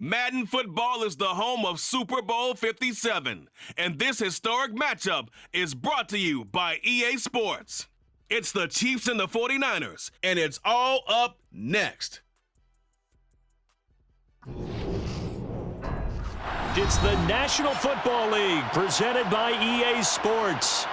Madden football is the home of Super Bowl 57, and this historic matchup is brought to you by EA Sports. It's the Chiefs and the 49ers, and it's all up next. It's the National Football League presented by EA Sports.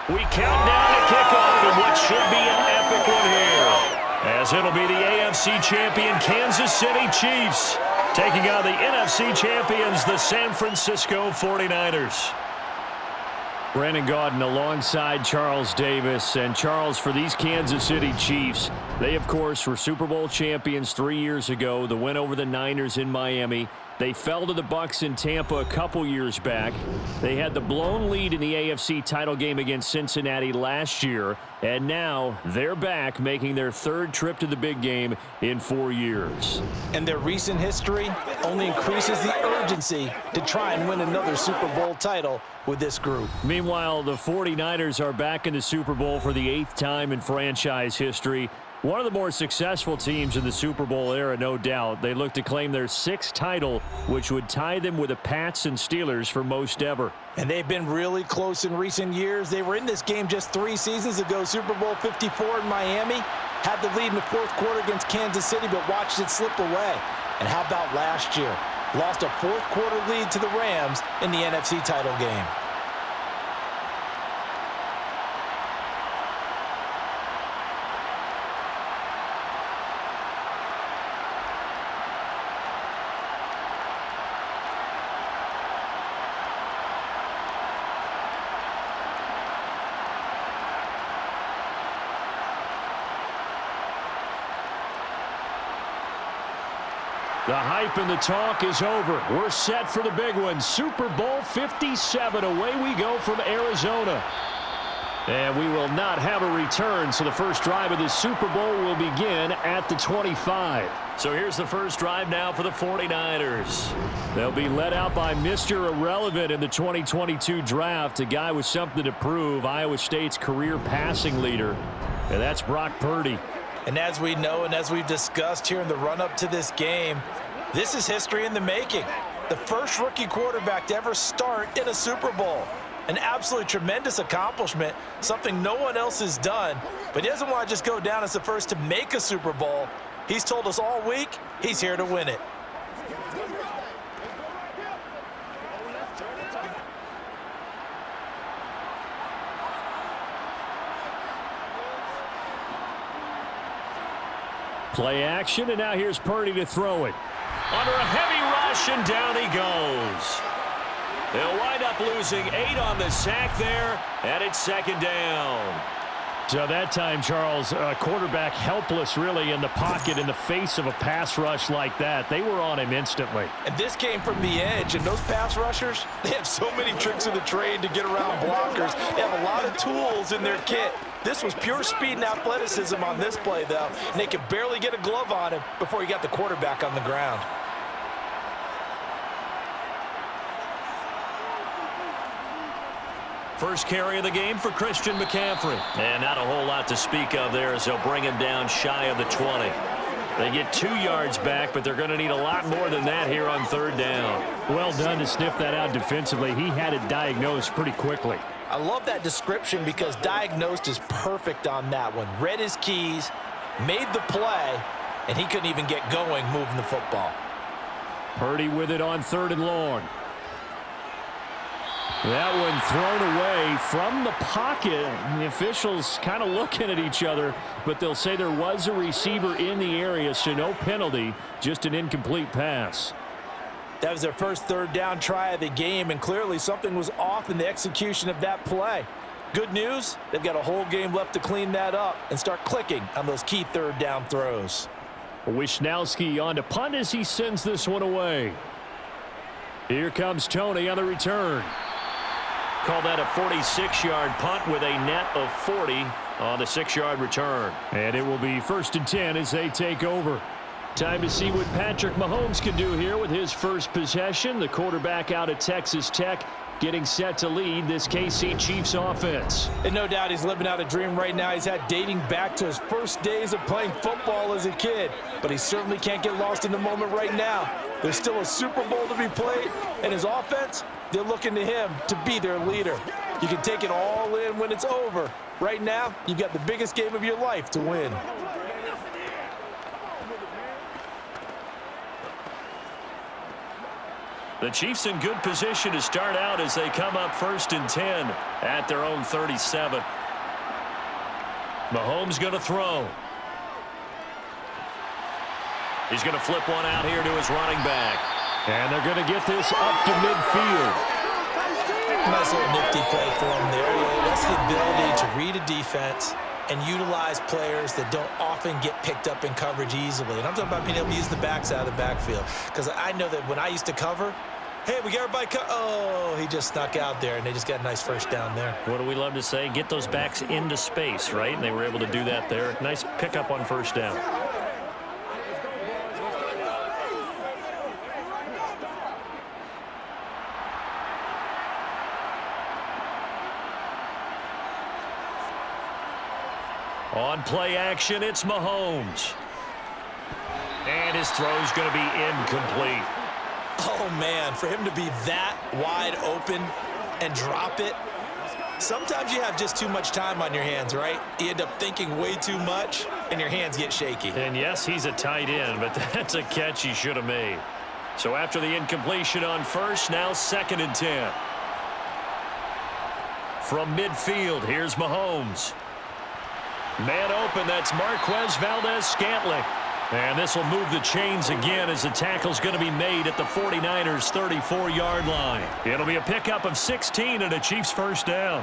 We count down to kickoff in what should be an epic one here, as it'll be the AFC champion Kansas City Chiefs taking on the NFC champions, the San Francisco 49ers. Brandon Gaudin alongside Charles Davis. And Charles, for these Kansas City Chiefs, they, of course, were Super Bowl champions 3 years ago. The win over the Niners in Miami. They fell to the Bucs in Tampa a couple years back. They had the blown lead in the AFC title game against Cincinnati last year. And now they're back, making their third trip to the big game in 4 years. And their recent history only increases the urgency to try and win another Super Bowl title with this group. Meanwhile, the 49ers are back in the Super Bowl for the 8th time in franchise history. One of the more successful teams in the Super Bowl era, no doubt. They look to claim their 6th title, which would tie them with the Pats and Steelers for most ever. And they've been really close in recent years. They were in this game just 3 seasons ago, Super Bowl 54 in Miami. Had the lead in the 4th quarter against Kansas City, but watched it slip away. And how about last year? Lost a 4th quarter lead to the Rams in the NFC title game. The hype and the talk is over. We're set for the big one. Super Bowl 57. Away we go from Arizona. And we will not have a return, so the first drive of this Super Bowl will begin at the 25. So here's the first drive now for the 49ers. They'll be led out by Mr. Irrelevant in the 2022 draft, a guy with something to prove, Iowa State's career passing leader, and that's Brock Purdy. And as we know and as we've discussed here in the run-up to this game, this is history in the making. The first rookie quarterback to ever start in a Super Bowl. An absolutely tremendous accomplishment, something no one else has done. But he doesn't want to just go down as the first to make a Super Bowl. He's told us all week he's here to win it. Play action, and now here's Purdy to throw it. Under a heavy rush, and down he goes. They'll wind up losing 8 on the sack there, and it's 2nd down. So that time, Charles, quarterback helpless really in the pocket in the face of a pass rush like that. They were on him instantly. And this came from the edge, and those pass rushers, they have so many tricks of the trade to get around blockers. They have a lot of tools in their kit. This was pure speed and athleticism on this play, though, and they could barely get a glove on him before he got the quarterback on the ground. First carry of the game for Christian McCaffrey. And not a whole lot to speak of there as they'll bring him down shy of the 20. They get 2 yards back, but they're going to need a lot more than that here on 3rd down. Well done to sniff that out defensively. He had it diagnosed pretty quickly. I love that description because diagnosed is perfect on that one. Read his keys, made the play, and he couldn't even get going moving the football. Purdy with it on 3rd and long. That one thrown away from the pocket. The officials kind of looking at each other, but they'll say there was a receiver in the area, so no penalty, just an incomplete pass. That was their first 3rd down try of the game, and clearly something was off in the execution of that play. Good news, they've got a whole game left to clean that up and start clicking on those key 3rd down throws. Wishnowski on to punt as he sends this one away. Here comes Tony on the return. Call that a 46-yard punt with a net of 40 on the 6-yard return. And it will be 1st and 10 as they take over. Time to see what Patrick Mahomes can do here with his first possession. The quarterback out of Texas Tech getting set to lead this KC Chiefs offense. And no doubt he's living out a dream right now. He's had dating back to his first days of playing football as a kid. But he certainly can't get lost in the moment right now. There's still a Super Bowl to be played, and his offense, they're looking to him to be their leader. You can take it all in when it's over. Right now, you've got the biggest game of your life to win. The Chiefs in good position to start out as they come up 1st and 10 at their own 37. Mahomes going to throw. He's going to flip one out here to his running back. And they're going to get this up to midfield. Nice little nifty play for him there. That's the ability to read a defense and utilize players that don't often get picked up in coverage easily. And I'm talking about being able to use the backs out of the backfield. Because I know that when I used to cover, hey, we got everybody oh, he just snuck out there, and they just got a nice first down there. What do we love to say? Get those backs into space, right? And they were able to do that there. Nice pickup on first down. On play action, it's Mahomes. And his throw's going to be incomplete. Oh, man, for him to be that wide open and drop it, sometimes you have just too much time on your hands, right? You end up thinking way too much, and your hands get shaky. And, yes, he's a tight end, but that's a catch he should have made. So after the incompletion on first, now 2nd and 10. From midfield, here's Mahomes. Man open, that's Marquez Valdez-Scantling. And this will move the chains again as the tackle's going to be made at the 49ers' 34-yard line. It'll be a pickup of 16 and a Chiefs first down.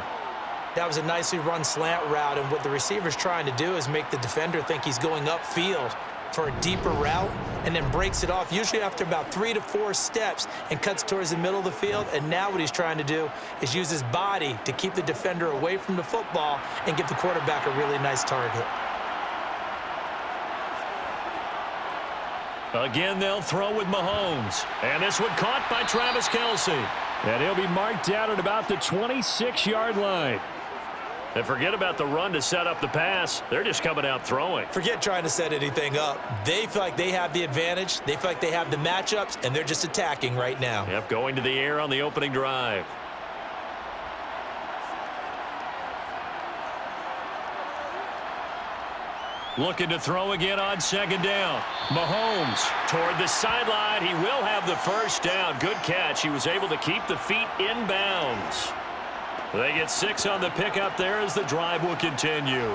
That was a nicely run slant route, and what the receiver's trying to do is make the defender think he's going upfield for a deeper route and then breaks it off, usually after about 3 to 4 steps, and cuts towards the middle of the field. And now what he's trying to do is use his body to keep the defender away from the football and give the quarterback a really nice target. Again, they'll throw with Mahomes. And this one caught by Travis Kelce. And he'll be marked down at about the 26-yard line. And forget about the run to set up the pass. They're just coming out throwing. Forget trying to set anything up. They feel like they have the advantage. They feel like they have the matchups, and they're just attacking right now. Yep, going to the air on the opening drive. Looking to throw again on 2nd down. Mahomes toward the sideline. He will have the first down. Good catch. He was able to keep the feet in bounds. They get 6 on the pickup there as the drive will continue.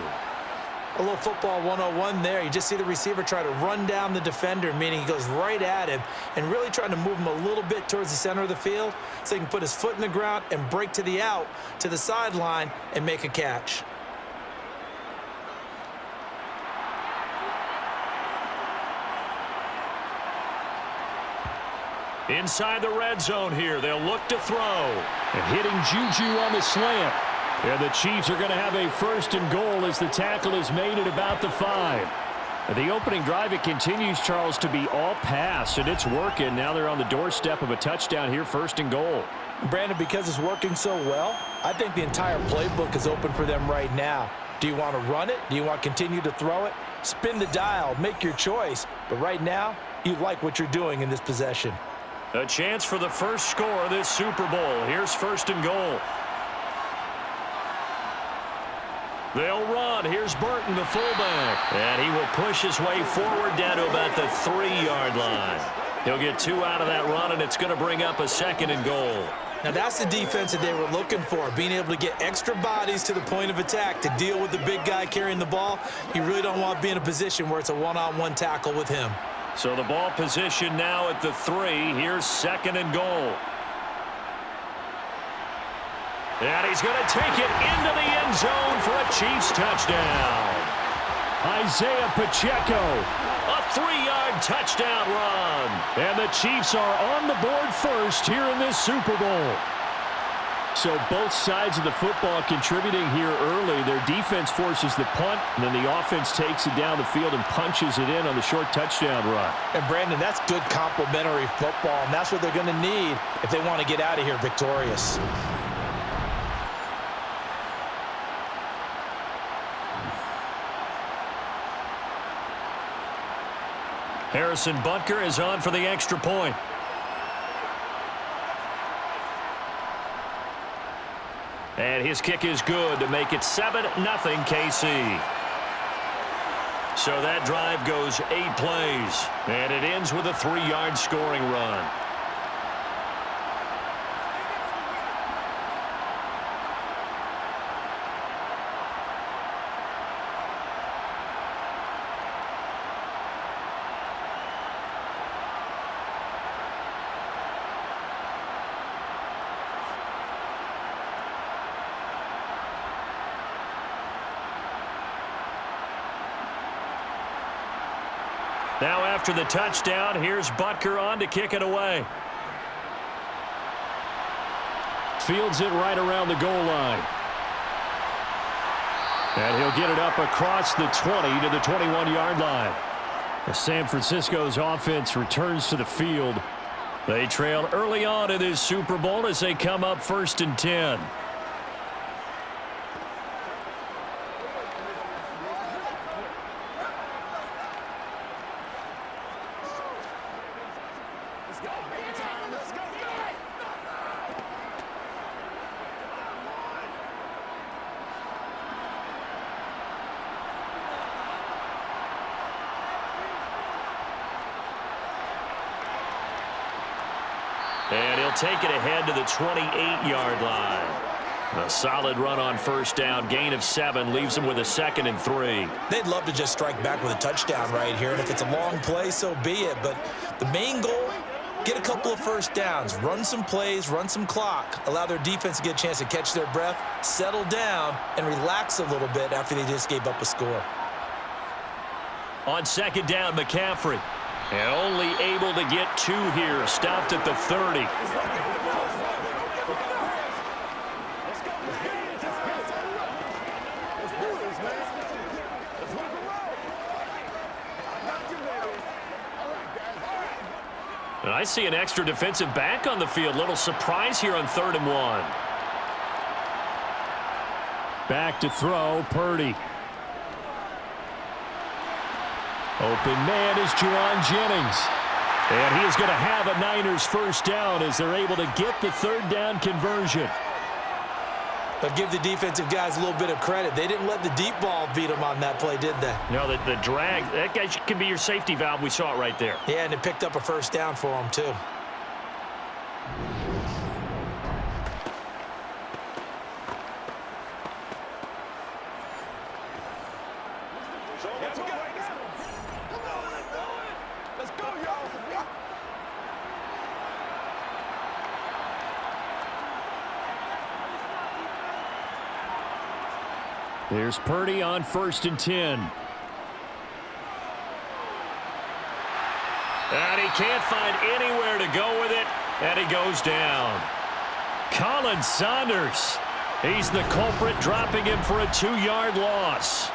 A little football 101 there. You just see the receiver try to run down the defender, meaning he goes right at him and really trying to move him a little bit towards the center of the field so he can put his foot in the ground and break to the out, to the sideline, and make a catch. Inside the red zone here, they'll look to throw. And hitting Juju on the slant. And the Chiefs are going to have a 1st and goal as the tackle is made at about the 5. The opening drive, it continues, Charles, to be all pass, and it's working. Now they're on the doorstep of a touchdown here, 1st and goal. Brandon, because it's working so well, I think the entire playbook is open for them right now. Do you want to run it? Do you want to continue to throw it? Spin the dial, make your choice. But right now, you like what you're doing in this possession. A chance for the first score of this Super Bowl. Here's 1st and goal. They'll run. Here's Burton, the fullback. And he will push his way forward down to about the 3-yard line. He'll get 2 out of that run, and it's going to bring up a 2nd and goal. Now that's the defense that they were looking for, being able to get extra bodies to the point of attack to deal with the big guy carrying the ball. You really don't want to be in a position where it's a one-on-one tackle with him. So the ball position now at the 3. Here's 2nd and goal. And he's going to take it into the end zone for a Chiefs touchdown. Isaiah Pacheco, a 3-yard touchdown run. And the Chiefs are on the board first here in this Super Bowl. So both sides of the football contributing here early. Their defense forces the punt, and then the offense takes it down the field and punches it in on the short touchdown run. And, Brandon, that's good complementary football, and that's what they're going to need if they want to get out of here victorious. Harrison Butker is on for the extra point. And his kick is good to make it 7-0 KC. So that drive goes 8 plays, and it ends with a 3-yard scoring run. Now after the touchdown, here's Butker on to kick it away. Fields it right around the goal line. And he'll get it up across the 20 to the 21-yard line. San Francisco's offense returns to the field. They trail early on in this Super Bowl as they come up 1st and 10. And he'll take it ahead to the 28-yard line. A solid run on 1st down. Gain of 7 leaves them with a 2nd and 3. They'd love to just strike back with a touchdown right here, and if it's a long play, so be it. But the main goal, get a couple of 1st downs, run some plays, run some clock, allow their defense to get a chance to catch their breath, settle down, and relax a little bit after they just gave up a score. On 2nd down, McCaffrey. And only able to get 2 here. Stopped at the 30. And I see an extra defensive back on the field. Little surprise here on 3rd and 1. Back to throw, Purdy. Open man is Juwan Jennings. And he is going to have a Niners 1st down as they're able to get the 3rd down conversion. But give the defensive guys a little bit of credit. They didn't let the deep ball beat them on that play, did they? No, the drag, that guy can be your safety valve. We saw it right there. Yeah, and it picked up a 1st down for them, too. Here's Purdy on 1st and 10. And he can't find anywhere to go with it, and he goes down. Colin Saunders, he's the culprit, dropping him for a 2-yard loss.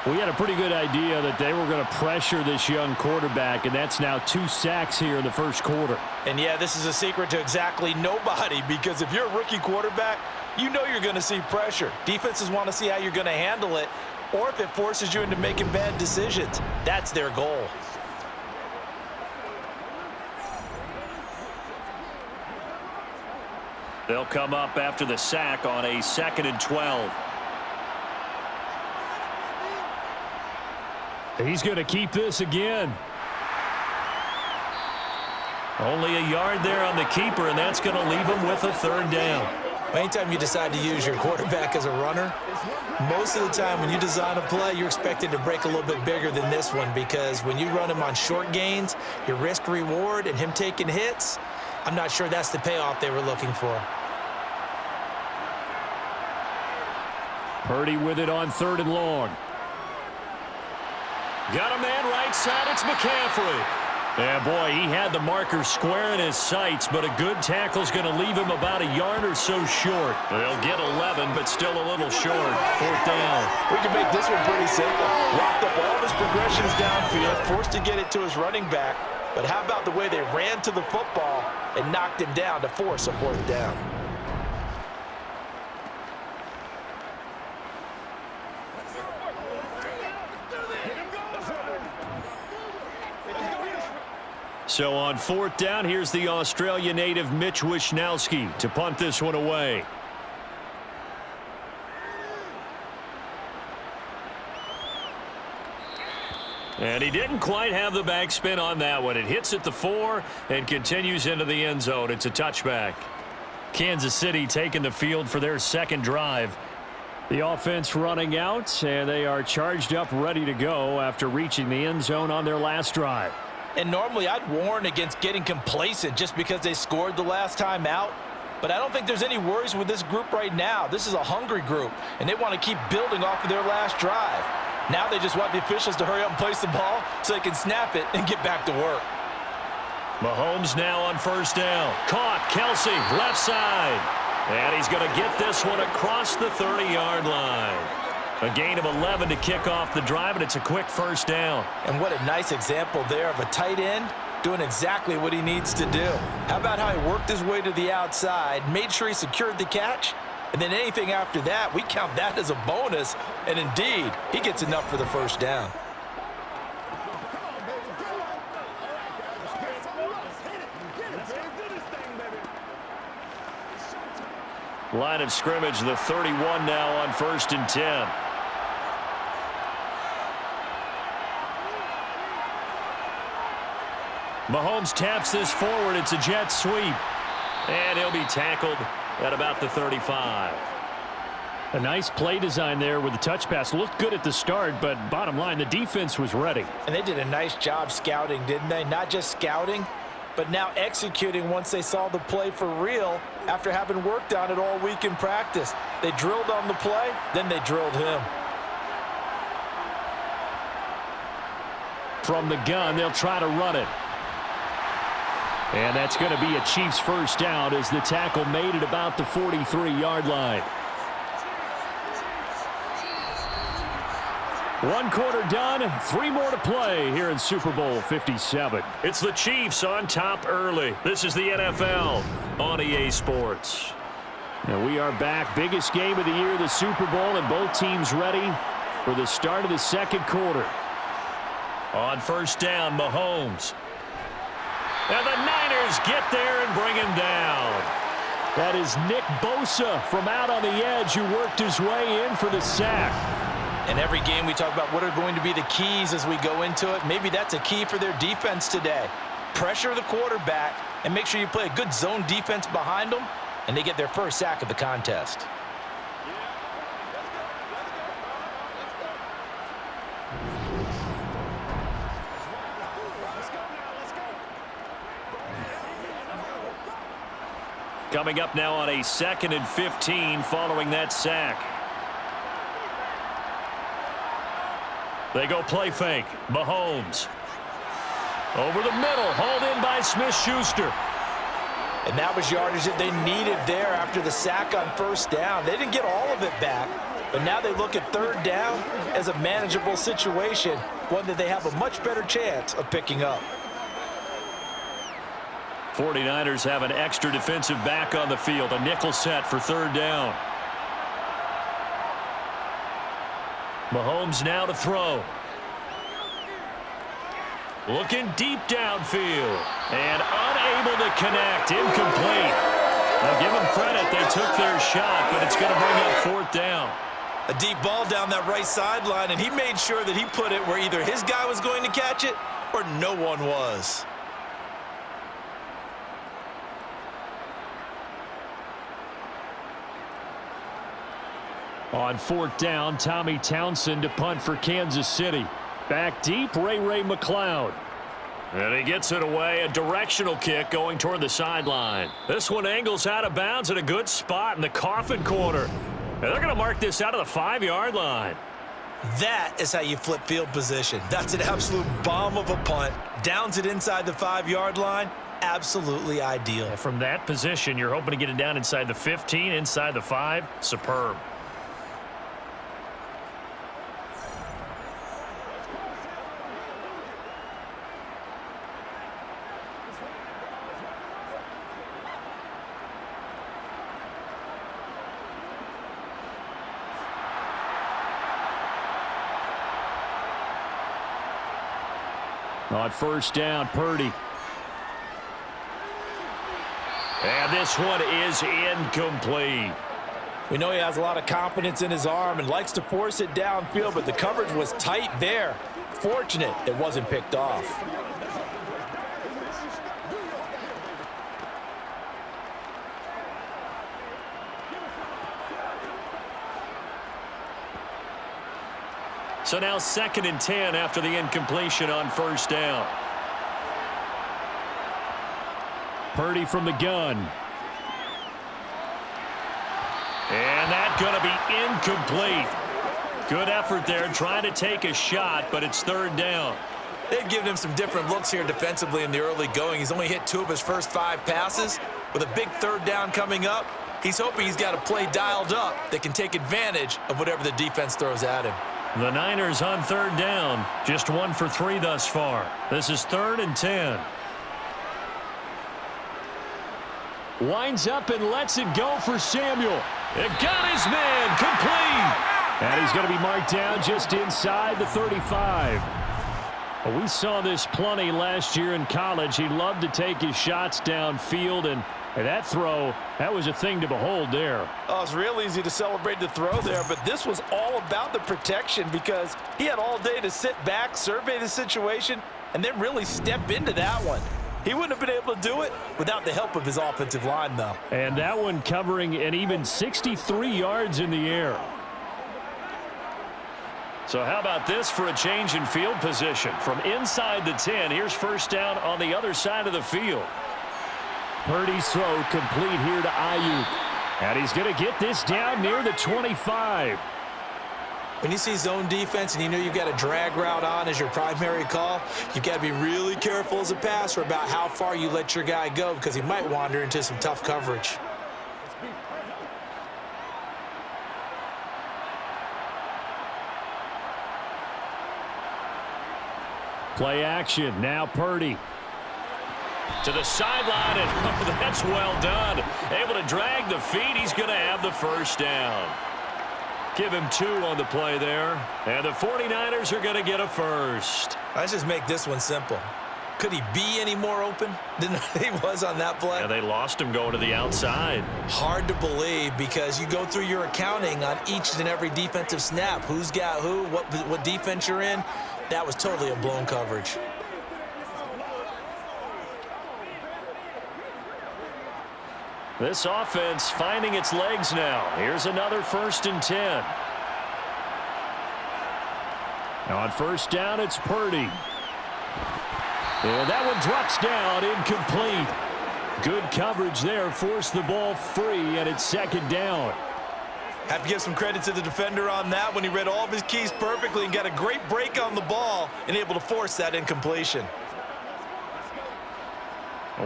We had a pretty good idea that they were going to pressure this young quarterback, and that's now 2 sacks here in the 1st quarter. And, yeah, this is a secret to exactly nobody, because if you're a rookie quarterback, you know you're going to see pressure. Defenses want to see how you're going to handle it, or if it forces you into making bad decisions. That's their goal. They'll come up after the sack on a 2nd and 12. He's going to keep this again. Only a yard there on the keeper, and that's going to leave him with a 3rd down. Anytime you decide to use your quarterback as a runner, most of the time when you design a play, you're expected to break a little bit bigger than this one, because when you run him on short gains, your risk-reward and him taking hits, I'm not sure that's the payoff they were looking for. Purdy with it on 3rd and long. Got a man right side. It's McCaffrey. Yeah, boy, he had the marker square in his sights, but a good tackle's going to leave him about a yard or so short. They'll get 11, but still a little short. 4th down. We can make this one pretty simple. Locked up all of his progressions downfield, forced to get it to his running back. But how about the way they ran to the football and knocked him down to force a 4th down? So on fourth down, here's the Australia native Mitch Wishnowsky to punt this one away. And he didn't quite have the backspin on that one. It hits at the 4 and continues into the end zone. It's a touchback. Kansas City taking the field for their second drive. The offense running out, and they are charged up, ready to go after reaching the end zone on their last drive. And normally I'd warn against getting complacent just because they scored the last time out. But I don't think there's any worries with this group right now. This is a hungry group, and they want to keep building off of their last drive. Now they just want the officials to hurry up and place the ball so they can snap it and get back to work. Mahomes now on first down. Caught. Kelsey, left side. And he's going to get this one across the 30-yard line. A gain of 11 to kick off the drive, and it's a quick first down. And what a nice example there of a tight end doing exactly what he needs to do. How about how he worked his way to the outside, made sure he secured the catch, and then anything after that, we count that as a bonus. And indeed, he gets enough for the first down. Line of scrimmage, the 31 now on 1st and 10. Mahomes taps this forward. It's a jet sweep. And he'll be tackled at about the 35. A nice play design there with the touch pass. Looked good at the start, but bottom line, the defense was ready. And they did a nice job scouting, didn't they? Not just scouting, but now executing once they saw the play for real after having worked on it all week in practice. They drilled on the play, then they drilled him. From the gun, they'll try to run it. And that's going to be a Chiefs first down as the tackle made at about the 43-yard line. 1 quarter done, 3 more to play here in Super Bowl 57. It's the Chiefs on top early. This is the NFL on EA Sports. Now we are back. Biggest game of the year, the Super Bowl, and both teams ready for the start of the second quarter. On first down, Mahomes. And the Niners get there and bring him down. That is Nick Bosa from out on the edge who worked his way in for the sack. In every game we talk about what are going to be the keys as we go into it. Maybe that's a key for their defense today. Pressure the quarterback and make sure you play a good zone defense behind them, and they get their first sack of the contest. Coming up now on a 2nd and 15 following that sack. They go play fake. Mahomes. Over the middle. Hauled in by Smith-Schuster. And that was yardage that they needed there after the sack on first down. They didn't get all of it back, but now they look at third down as a manageable situation, one that they have a much better chance of picking up. 49ers have an extra defensive back on the field. A nickel set for third down. Mahomes now to throw. Looking deep downfield. And unable to connect. Incomplete. Now give them credit. They took their shot, but it's going to bring up fourth down. A deep ball down that right sideline, and he made sure that he put it where either his guy was going to catch it or no one was. On fourth down, Tommy Townsend to punt for Kansas City. Back deep, Ray McLeod. And he gets it away. A directional kick going toward the sideline. This one angles out of bounds at a good spot in the coffin corner. And they're going to mark this out of the 5-yard line. That is how you flip field position. That's an absolute bomb of a punt. Downs it inside the 5-yard line. Absolutely ideal. From that position, you're hoping to get it down inside the 15, inside the 5. Superb. On first down, Purdy. And this one is incomplete. We know he has a lot of confidence in his arm and likes to force it downfield, but the coverage was tight there. Fortunate it wasn't picked off. So now 2nd and 10 after the incompletion on first down. Purdy from the gun. And that's going to be incomplete. Good effort there trying to take a shot, but it's 3rd down. They've given him some different looks here defensively in the early going. He's only hit 2 of his first 5 passes. With a big 3rd down coming up, he's hoping he's got a play dialed up that can take advantage of whatever the defense throws at him. The Niners on 3rd down, just 1 for 3 thus far. This is 3rd and 10. Winds up and lets it go for Samuel. It got his man complete. And he's going to be marked down just inside the 35. Well, we saw this plenty last year in college. He loved to take his shots downfield, and that throw, that was a thing to behold there. Oh, it's real easy to celebrate the throw there, but this was all about the protection because he had all day to sit back, survey the situation, and then really step into that one. He wouldn't have been able to do it without the help of his offensive line, though. And that one covering an even 63 yards in the air. So how about this for a change in field position? From inside the 10, here's first down on the other side of the field. Purdy's throw complete here to Ayuk. And he's going to get this down near the 25. When you see zone defense and you know you've got a drag route on as your primary call, you've got to be really careful as a passer about how far you let your guy go because he might wander into some tough coverage. Play action. Now Purdy. To the sideline, and that's well done. Able to drag the feet. He's going to have the first down. Give him 2 on the play there. And the 49ers are going to get a first. Let's just make this one simple. Could he be any more open than he was on that play? Yeah, they lost him going to the outside. Hard to believe because you go through your accounting on each and every defensive snap. Who's got who, what defense you're in. That was totally a blown coverage. This offense finding its legs now. Here's another 1st and 10. Now on first down, it's Purdy. And that one drops down, incomplete. Good coverage there, forced the ball free, and it's 2nd down. Have to give some credit to the defender on that when he read all of his keys perfectly and got a great break on the ball and able to force that incompletion.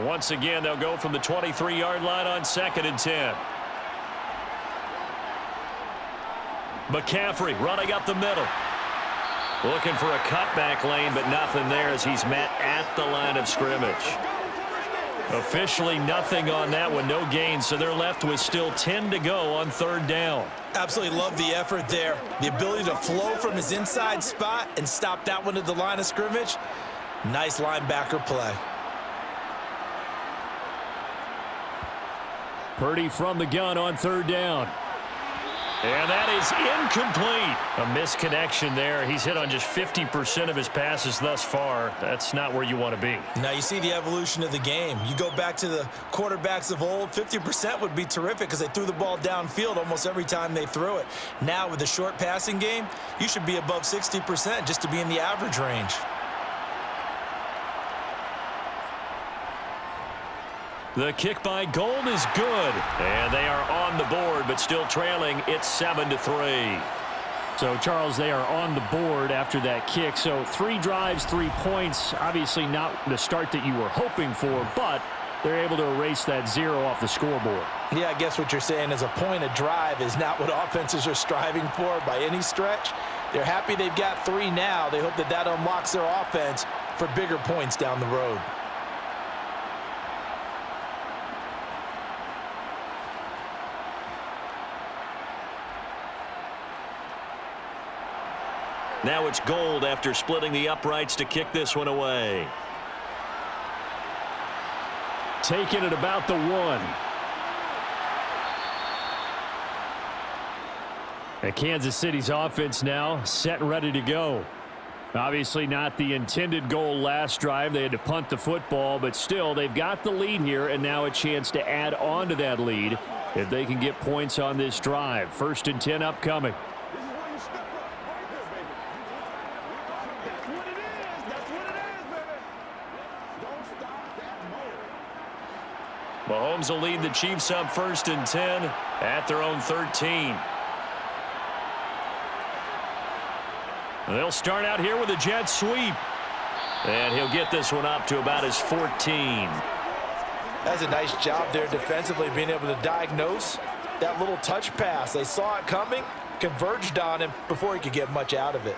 Once again, they'll go from the 23-yard line on 2nd and 10. McCaffrey running up the middle. Looking for a cutback lane, but nothing there as he's met at the line of scrimmage. Officially nothing on that one, no gain, so they're left with still 10 to go on 3rd down. Absolutely love the effort there. The ability to flow from his inside spot and stop that one at the line of scrimmage. Nice linebacker play. Purdy from the gun on 3rd down. And that is incomplete. A misconnection there. He's hit on just 50% of his passes thus far. That's not where you want to be. Now you see the evolution of the game. You go back to the quarterbacks of old, 50% would be terrific because they threw the ball downfield almost every time they threw it. Now with the short passing game, you should be above 60% just to be in the average range. The kick by Gold is good. And they are on the board, but still trailing. It's 7-3. So, Charles, they are on the board after that kick. So 3 drives, 3 points. Obviously not the start that you were hoping for, but they're able to erase that 0 off the scoreboard. Yeah, I guess what you're saying is a point a drive is not what offenses are striving for by any stretch. They're happy they've got 3 now. They hope that that unlocks their offense for bigger points down the road. Now it's Gold after splitting the uprights to kick this one away. taken at about the 1. And Kansas City's offense now set and ready to go. Obviously not the intended goal last drive. They had to punt the football, but still they've got the lead here and now a chance to add on to that lead if they can get points on this drive. 1st and 10 upcoming. Mahomes will lead the Chiefs up 1st and 10 at their own 13. They'll start out here with a jet sweep. And he'll get this one up to about his 14. That's a nice job there defensively, being able to diagnose that little touch pass. They saw it coming, converged on him before he could get much out of it.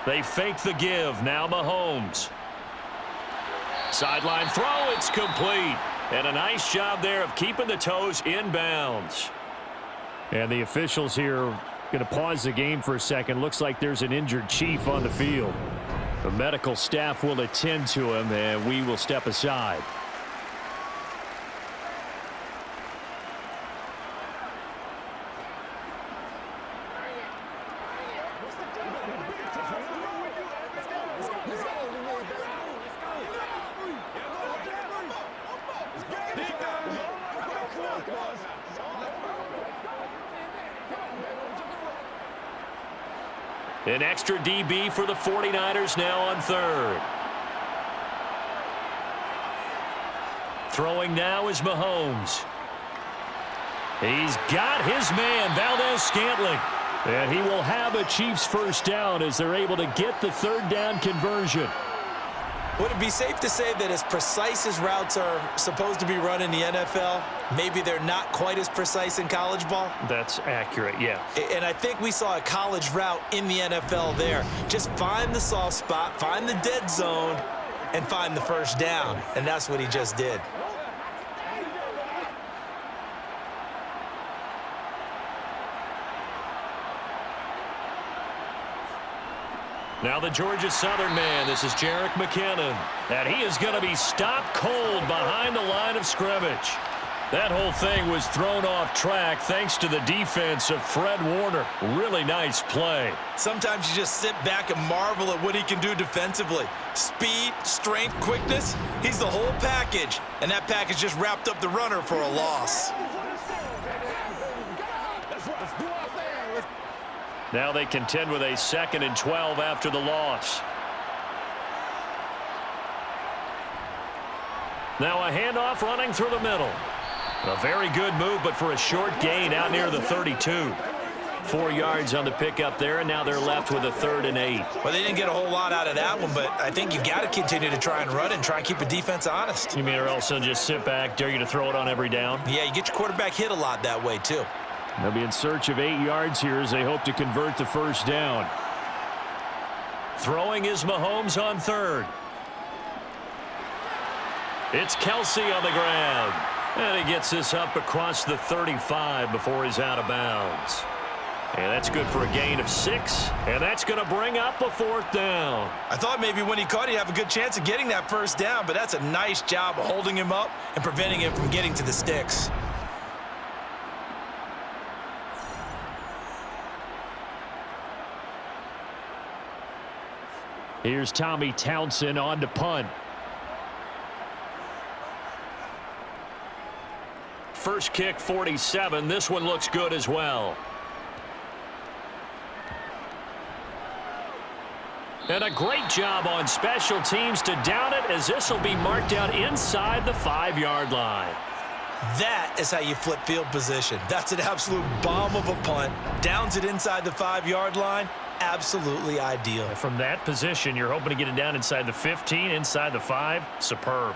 They fake the give. Now Mahomes. Sideline throw. It's complete. And a nice job there of keeping the toes in bounds. And the officials here going to pause the game for a second. Looks like there's an injured Chief on the field. The medical staff will attend to him, and we will step aside. An extra DB for the 49ers now on 3rd. Throwing now is Mahomes. He's got his man, Valdez-Scantling. And he will have a Chiefs 1st down as they're able to get the 3rd down conversion. Would it be safe to say that as precise as routes are supposed to be run in the NFL, maybe they're not quite as precise in college ball? That's accurate, yeah. And I think we saw a college route in the NFL there. Just find the soft spot, find the dead zone, and find the 1st down. And that's what he just did. Now the Georgia Southern man, this is Jerick McKinnon. And he is going to be stopped cold behind the line of scrimmage. That whole thing was thrown off track thanks to the defense of Fred Warner. Really nice play. Sometimes you just sit back and marvel at what he can do defensively. Speed, strength, quickness, he's the whole package. And that package just wrapped up the runner for a loss. Now they contend with a 2nd and 12 after the loss. Now a handoff running through the middle. A very good move, but for a short gain out near the 32. 4 yards on the pickup there, and now they're left with a 3rd and 8. Well, they didn't get a whole lot out of that one, but I think you've got to continue to try and run and try and keep the defense honest. You mean or else they'll just sit back, dare you to throw it on every down? Yeah, you get your quarterback hit a lot that way, too. They'll be in search of 8 yards here as they hope to convert the 1st down. Throwing is Mahomes on 3rd. It's Kelsey on the ground. And he gets this up across the 35 before he's out of bounds. And that's good for a gain of 6. And that's going to bring up a 4th down. I thought maybe when he caught it, he'd have a good chance of getting that 1st down, but that's a nice job of holding him up and preventing him from getting to the sticks. Here's Tommy Townsend on to punt. First kick, 47. This one looks good as well. And a great job on special teams to down it, as this will be marked out inside the 5-yard line. That is how you flip field position. That's an absolute bomb of a punt. Downs it inside the 5-yard line. Absolutely ideal. From that position, you're hoping to get it down inside the 15, inside the 5. Superb.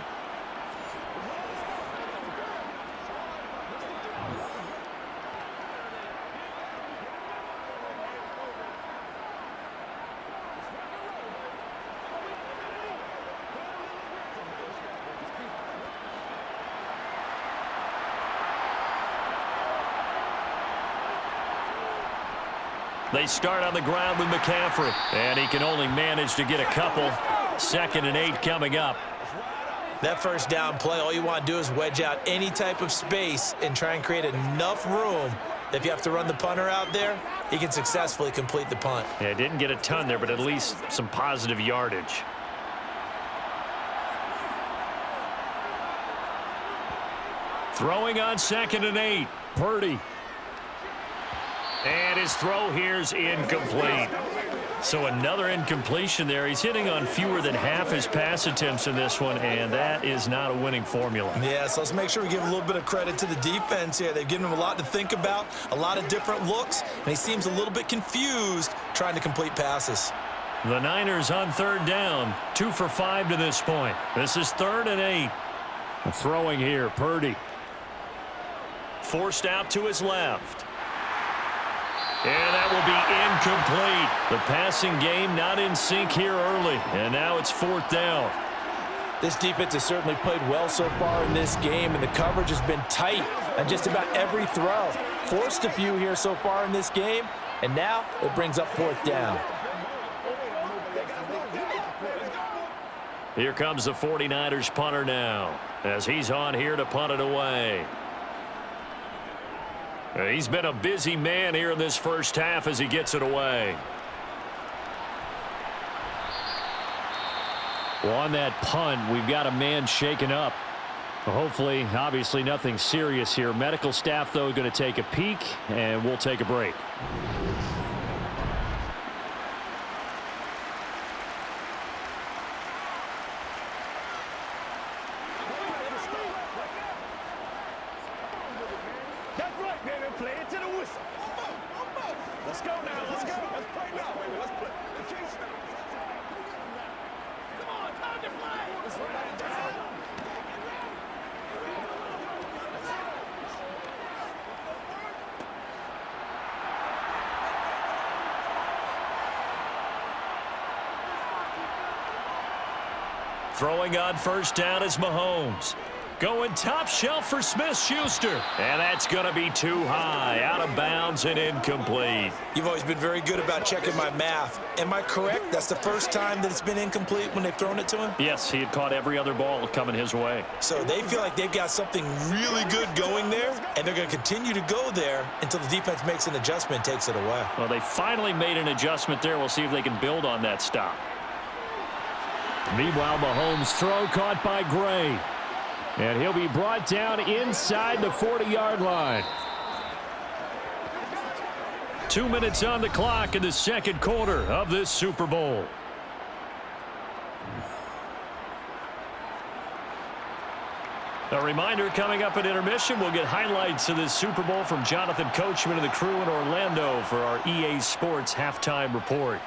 They start on the ground with McCaffrey, and he can only manage to get a couple. 2nd and 8 coming up. That first down play, all you want to do is wedge out any type of space and try and create enough room. If you have to run the punter out there, he can successfully complete the punt. Yeah, didn't get a ton there, but at least some positive yardage. Throwing on 2nd and 8. Purdy. And his throw here's incomplete. So another incompletion there. He's hitting on fewer than half his pass attempts in this one, and that is not a winning formula. Yeah, so let's make sure we give a little bit of credit to the defense here. They've given him a lot to think about, a lot of different looks, and he seems a little bit confused trying to complete passes. The Niners on 3rd down, 2 for 5 to this point. This is 3rd and 8. Throwing here, Purdy. Forced out to his left. And that will be incomplete. The passing game not in sync here early. And now it's 4th down. This defense has certainly played well so far in this game, and the coverage has been tight on just about every throw. Forced a few here so far in this game, and now it brings up 4th down. Here comes the 49ers punter now, as he's on here to punt it away. He's been a busy man here in this first half as he gets it away. Well, on that punt, we've got a man shaken up. Hopefully, obviously nothing serious here. Medical staff, though, going to take a peek, and we'll take a break. Throwing on 1st down is Mahomes. Going top shelf for Smith-Schuster. And that's going to be too high. Out of bounds and incomplete. You've always been very good about checking my math. Am I correct? That's the first time that it's been incomplete when they've thrown it to him? Yes, he had caught every other ball coming his way. So they feel like they've got something really good going there, and they're going to continue to go there until the defense makes an adjustment and takes it away. Well, they finally made an adjustment there. We'll see if they can build on that stop. Meanwhile, Mahomes' throw caught by Gray. And he'll be brought down inside the 40-yard line. 2 minutes on the clock in the 2nd quarter of this Super Bowl. A reminder, coming up at intermission, we'll get highlights of this Super Bowl from Jonathan Coachman and the crew in Orlando for our EA Sports halftime report.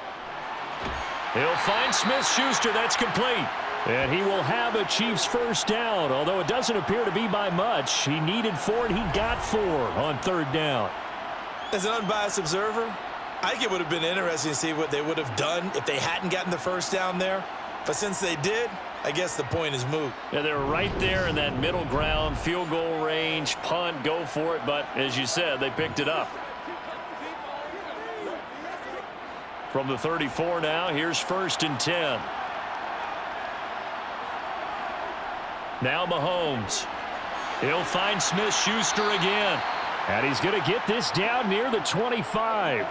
He'll find Smith-Schuster. That's complete. And he will have a Chiefs first down, although it doesn't appear to be by much. He needed 4, and he got 4 on 3rd down. As an unbiased observer, I think it would have been interesting to see what they would have done if they hadn't gotten the first down there. But since they did, I guess the point is moot. Yeah, they're right there in that middle ground, field goal range, punt, go for it. But as you said, they picked it up. From the 34 now, here's 1st and 10. Now Mahomes. He'll find Smith-Schuster again. And he's going to get this down near the 25.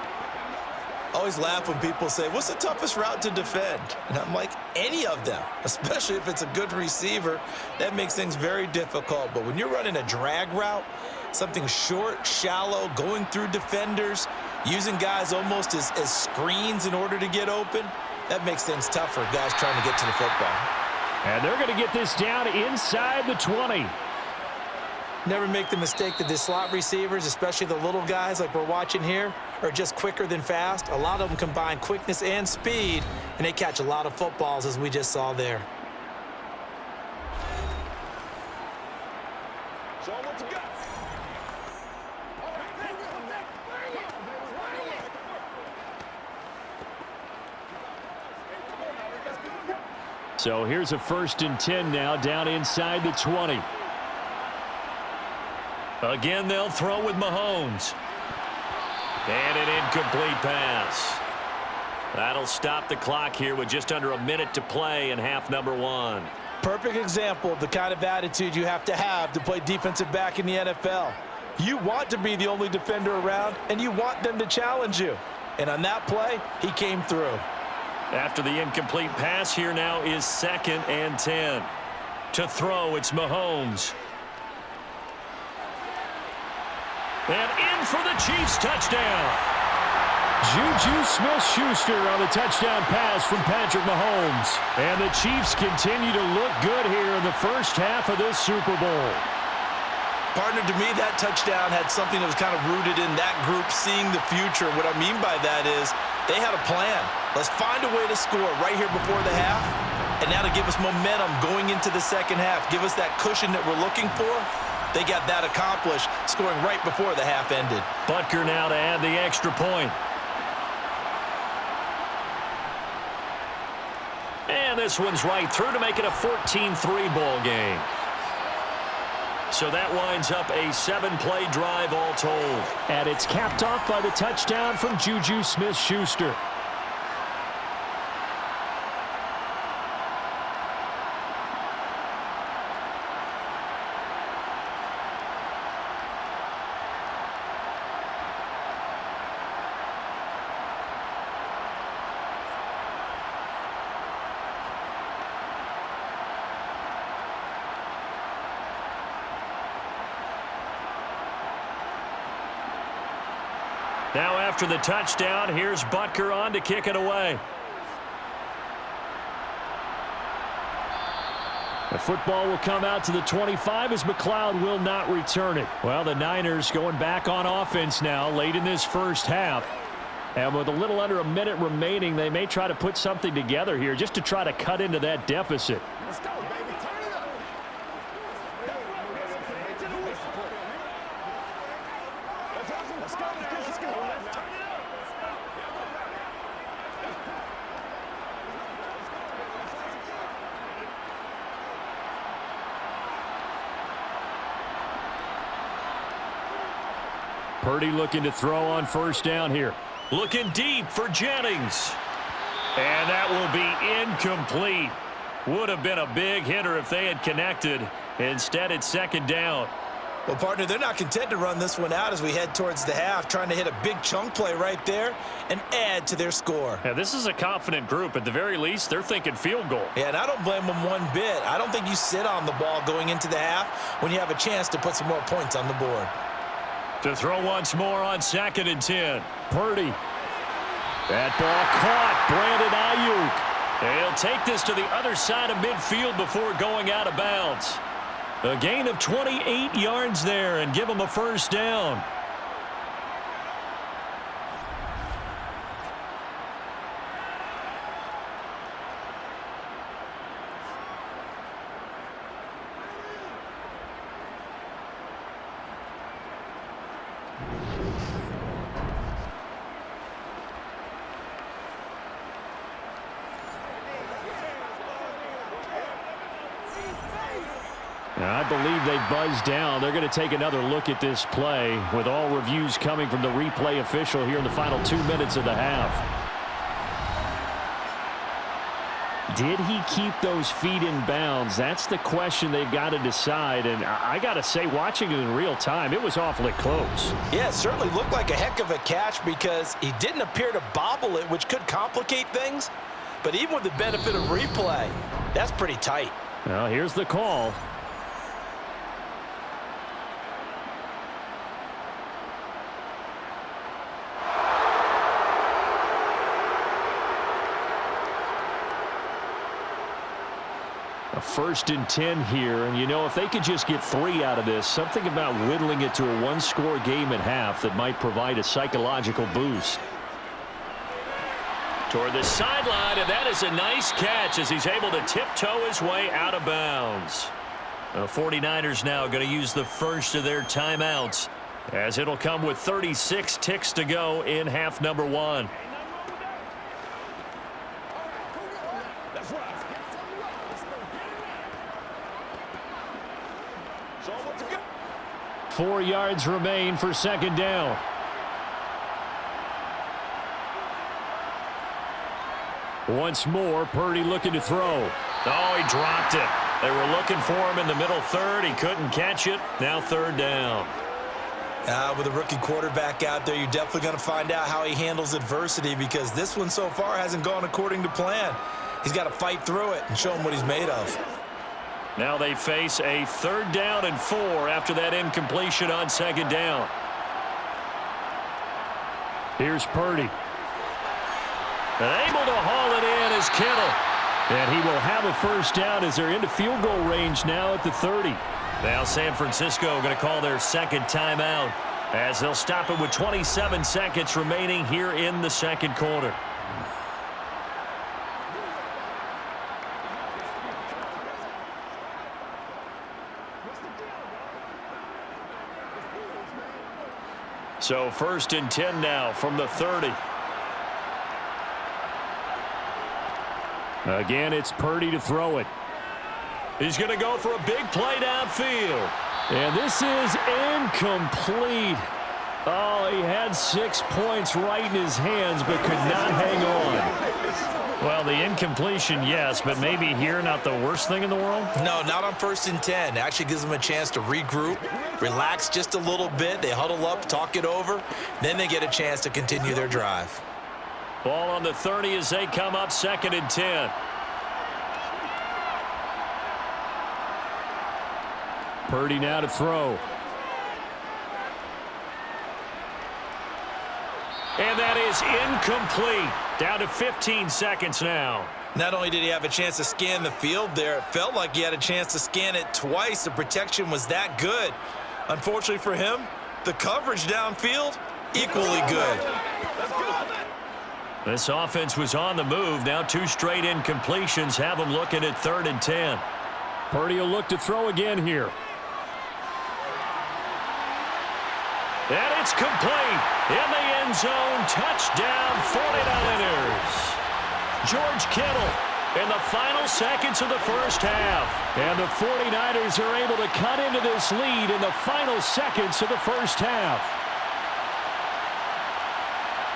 Always laugh when people say, what's the toughest route to defend? And I'm like, any of them, especially if it's a good receiver. That makes things very difficult. But when you're running a drag route, something short, shallow, going through defenders, using guys almost as screens in order to get open, that makes things tough for guys trying to get to the football. And they're going to get this down inside the 20. Never make the mistake that the slot receivers, especially the little guys like we're watching here, are just quicker than fast. A lot of them combine quickness and speed, and they catch a lot of footballs, as we just saw there. So here's a 1st and 10 now, down inside the 20. Again, they'll throw with Mahomes. And an incomplete pass. That'll stop the clock here with just under a minute to play in half number 1. Perfect example of the kind of attitude you have to play defensive back in the NFL. You want to be the only defender around, and you want them to challenge you. And on that play, he came through. After the incomplete pass, here now is 2nd and 10. To throw, it's Mahomes. And in for the Chiefs touchdown. Juju Smith-Schuster on the touchdown pass from Patrick Mahomes. And the Chiefs continue to look good here in the first half of this Super Bowl. Partner, to me, that touchdown had something that was kind of rooted in that group seeing the future. What I mean by that is they had a plan. Let's find a way to score right here before the half, and now to give us momentum going into the second half, give us that cushion that we're looking for. They got that accomplished, scoring right before the half ended. Butker now to add the extra point. And this one's right through to make it a 14-3 ball game. So that winds up a 7-play drive all told. And it's capped off by the touchdown from Juju Smith-Schuster. Now after the touchdown, here's Butker on to kick it away. The football will come out to the 25 as McLeod will not return it. Well, the Niners going back on offense now late in this first half. And with a little under a minute remaining, they may try to put something together here just to try to cut into that deficit. Let's go, baby. Turn it up. Let's go. Purdy looking to throw on first down here. Looking deep for Jennings. And that will be incomplete. Would have been a big hitter if they had connected. Instead, it's 2nd down. Well, partner, they're not content to run this one out as we head towards the half, trying to hit a big chunk play right there and add to their score. Yeah, this is a confident group. At the very least, they're thinking field goal. Yeah, and I don't blame them one bit. I don't think you sit on the ball going into the half when you have a chance to put some more points on the board. To throw once more on 2nd and 10. Purdy. That ball caught. Brandon Ayuk. They'll take this to the other side of midfield before going out of bounds. A gain of 28 yards there and give them a first down. I believe they buzzed down. They're going to take another look at this play with all reviews coming from the replay official here in the final 2 minutes of the half. Did he keep those feet in bounds? That's the question they've got to decide. And I got to say, watching it in real time, it was awfully close. Yeah, it certainly looked like a heck of a catch because he didn't appear to bobble it, which could complicate things. But even with the benefit of replay, that's pretty tight. Well, here's the call. A 1st and 10 here, and you know, if they could just get 3 out of this, something about whittling it to a 1-score game at half that might provide a psychological boost. Toward the sideline, and that is a nice catch as he's able to tiptoe his way out of bounds. The 49ers now going to use the first of their timeouts as it'll come with 36 ticks to go in half number 1. That's right. 4 yards remain for 2nd down. Once more, Purdy looking to throw. Oh, he dropped it. They were looking for him in the middle third. He couldn't catch it. Now third down. With a rookie quarterback out there, you're definitely going to find out how he handles adversity, because this one so far hasn't gone according to plan. He's got to fight through it and show him what he's made of. Now they face a 3rd down and 4 after that incompletion on 2nd down. Here's Purdy. And able to haul it in is Kittle. And he will have a 1st down as they're into field goal range now at the 30. Now San Francisco going to call their 2nd timeout as they'll stop it with 27 seconds remaining here in the 2nd quarter. So 1st and 10 now from the 30. Again, it's Purdy to throw it. He's going to go for a big play downfield. And this is incomplete. Oh, he had 6 points right in his hands but could not hang on. Well, the incompletion, yes, but maybe here not the worst thing in the world? No, not on 1st and 10. It actually gives them a chance to regroup, relax just a little bit. They huddle up, talk it over. Then they get a chance to continue their drive. Ball on the 30 as they come up 2nd and 10. Purdy now to throw. And that is incomplete. Down to 15 seconds now. Not only did he have a chance to scan the field there, it felt like he had a chance to scan it twice. The protection was that good. Unfortunately for him, the coverage downfield, equally good. This offense was on the move. Now 2 straight incompletions have them looking at 3rd and 10. Purdy will look to throw again here. And it's complete. In the end zone, touchdown 49ers. George Kittle in the final seconds of the 1st half. And the 49ers are able to cut into this lead in the final seconds of the 1st half.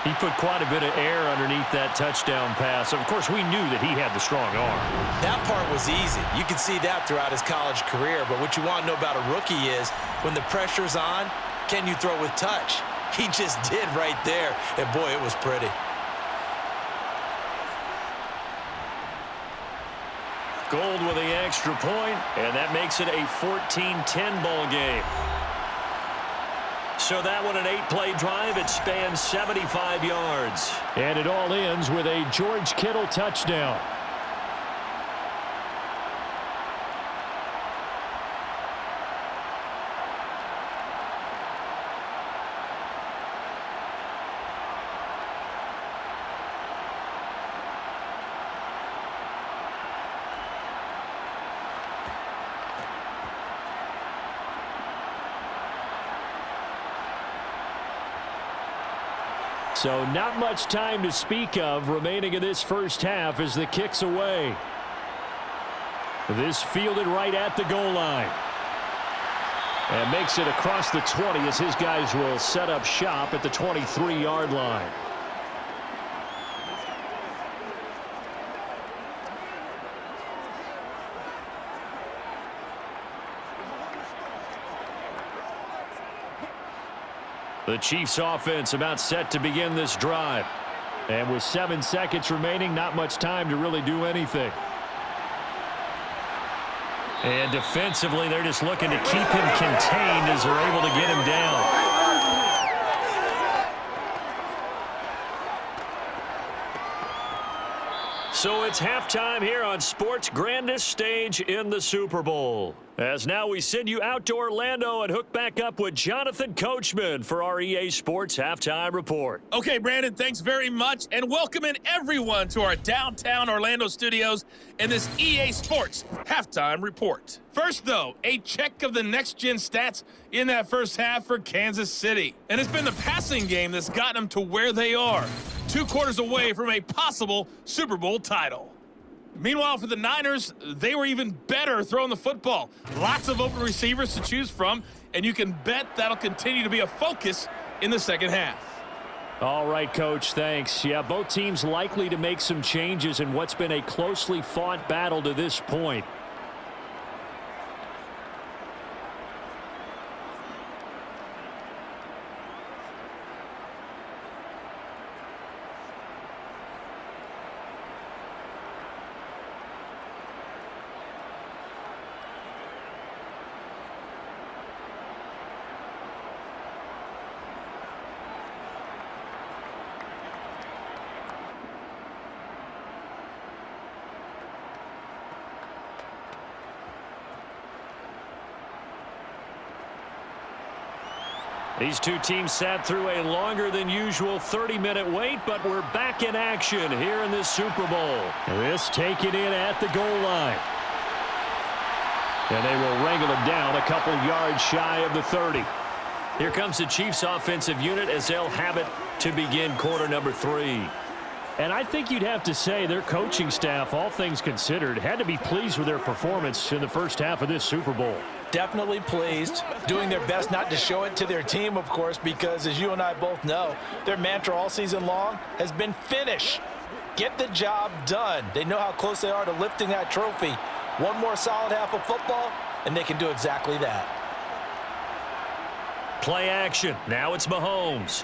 He put quite a bit of air underneath that touchdown pass. Of course, we knew that he had the strong arm. That part was easy. You can see that throughout his college career. But what you want to know about a rookie is when the pressure's on, can you throw with touch? He just did right there. And, boy, it was pretty. Gold with the extra point, and that makes it a 14-10 ball game. So that one, an 8-play drive. It spans 75 yards. And it all ends with a George Kittle touchdown. So not much time to speak of remaining in this 1st half as the kick's away. This fielded right at the goal line. And makes it across the 20 as his guys will set up shop at the 23-yard line. The Chiefs offense about set to begin this drive. And with 7 seconds remaining, not much time to really do anything. And defensively, they're just looking to keep him contained as they're able to get him down. So it's halftime here on sports' grandest stage in the Super Bowl. As now we send you out to Orlando and hook back up with Jonathan Coachman for our EA Sports Halftime Report. Okay, Brandon, thanks very much, and welcome in everyone to our downtown Orlando studios in this EA Sports Halftime Report. First, though, a check of the next-gen stats in that 1st half for Kansas City. And it's been the passing game that's gotten them to where they are, 2 quarters away from a possible Super Bowl title. Meanwhile, for the Niners, they were even better throwing the football. Lots of open receivers to choose from, and you can bet that'll continue to be a focus in the 2nd half. All right, Coach, thanks. Yeah, both teams likely to make some changes in what's been a closely fought battle to this point. These two teams sat through a longer than usual 30-minute wait, but we're back in action here in this Super Bowl. This taken in at the goal line. And they will wrangle him down a couple yards shy of the 30. Here comes the Chiefs offensive unit as they'll have it to begin quarter number 3. And I think you'd have to say their coaching staff, all things considered, had to be pleased with their performance in the first half of this Super Bowl. Definitely pleased, doing their best not to show it to their team, of course, because as you and I both know, their mantra all season long has been finish. Get the job done. They know how close they are to lifting that trophy. One more solid half of football, and they can do exactly that. Play action. Now it's Mahomes.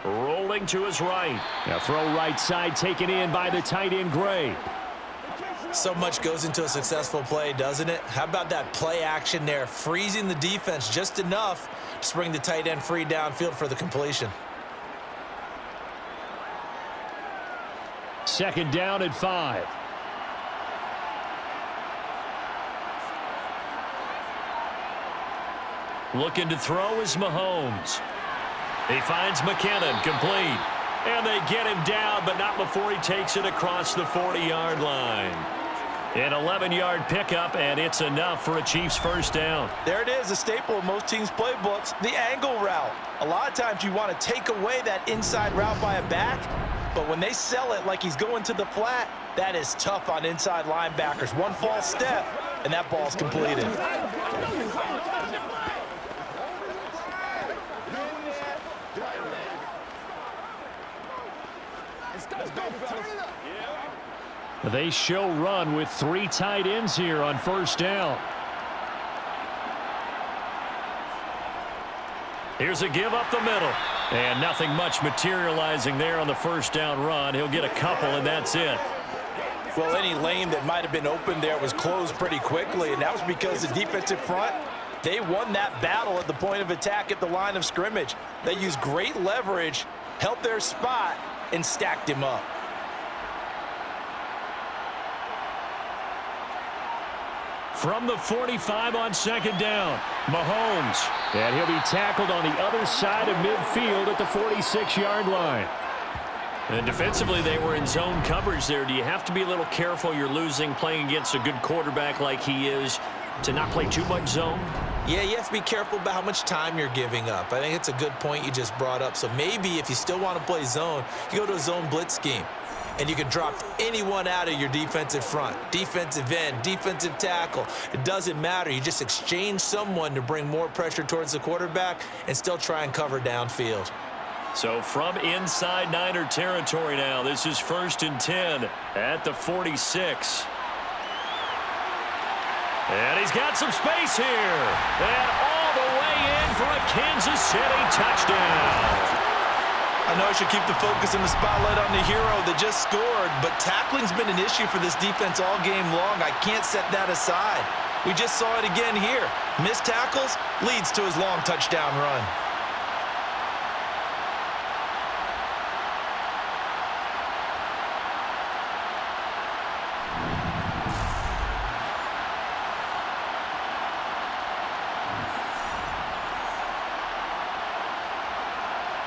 Rolling to his right. Now throw right side taken in by the tight end Gray. So much goes into a successful play, doesn't it? How about that play action there, freezing the defense just enough to bring the tight end free downfield for the completion. Second down and 5. Looking to throw is Mahomes. He finds McKinnon, complete. And they get him down, but not before he takes it across the 40-yard line. An 11-yard pickup, and it's enough for a Chiefs first down. There it is, a staple of most teams' playbooks, the angle route. A lot of times you want to take away that inside route by a back, but when they sell it like he's going to the flat, that is tough on inside linebackers. One false step, and that ball's completed. They show run with 3 tight ends here on first down. Here's a give up the middle. And nothing much materializing there on the first down run. He'll get a couple, and that's it. Well, any lane that might have been open there was closed pretty quickly, and that was because the defensive front, they won that battle at the point of attack at the line of scrimmage. They used great leverage, held their spot, and stacked him up. From the 45 on second down, Mahomes. And he'll be tackled on the other side of midfield at the 46-yard line. And defensively, they were in zone coverage there. Do you have to be a little careful? You're losing playing against a good quarterback like he is to not play too much zone? Yeah, you have to be careful about how much time you're giving up. I think it's a good point you just brought up. So maybe if you still want to play zone, you go to a zone blitz scheme. And you can drop anyone out of your defensive front, defensive end, defensive tackle. It doesn't matter. You just exchange someone to bring more pressure towards the quarterback and still try and cover downfield. So from inside Niner territory now, this is 1st and 10 at the 46. And he's got some space here. And all the way in for a Kansas City touchdown. I know I should keep the focus and the spotlight on the hero that just scored, but tackling's been an issue for this defense all game long. I can't set that aside. We just saw it again here. Missed tackles leads to his long touchdown run.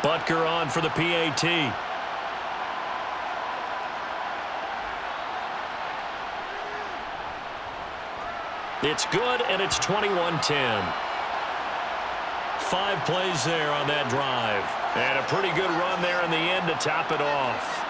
Butker on for the PAT. It's good, and it's 21-10. 5 plays there on that drive. And a pretty good run there in the end to top it off.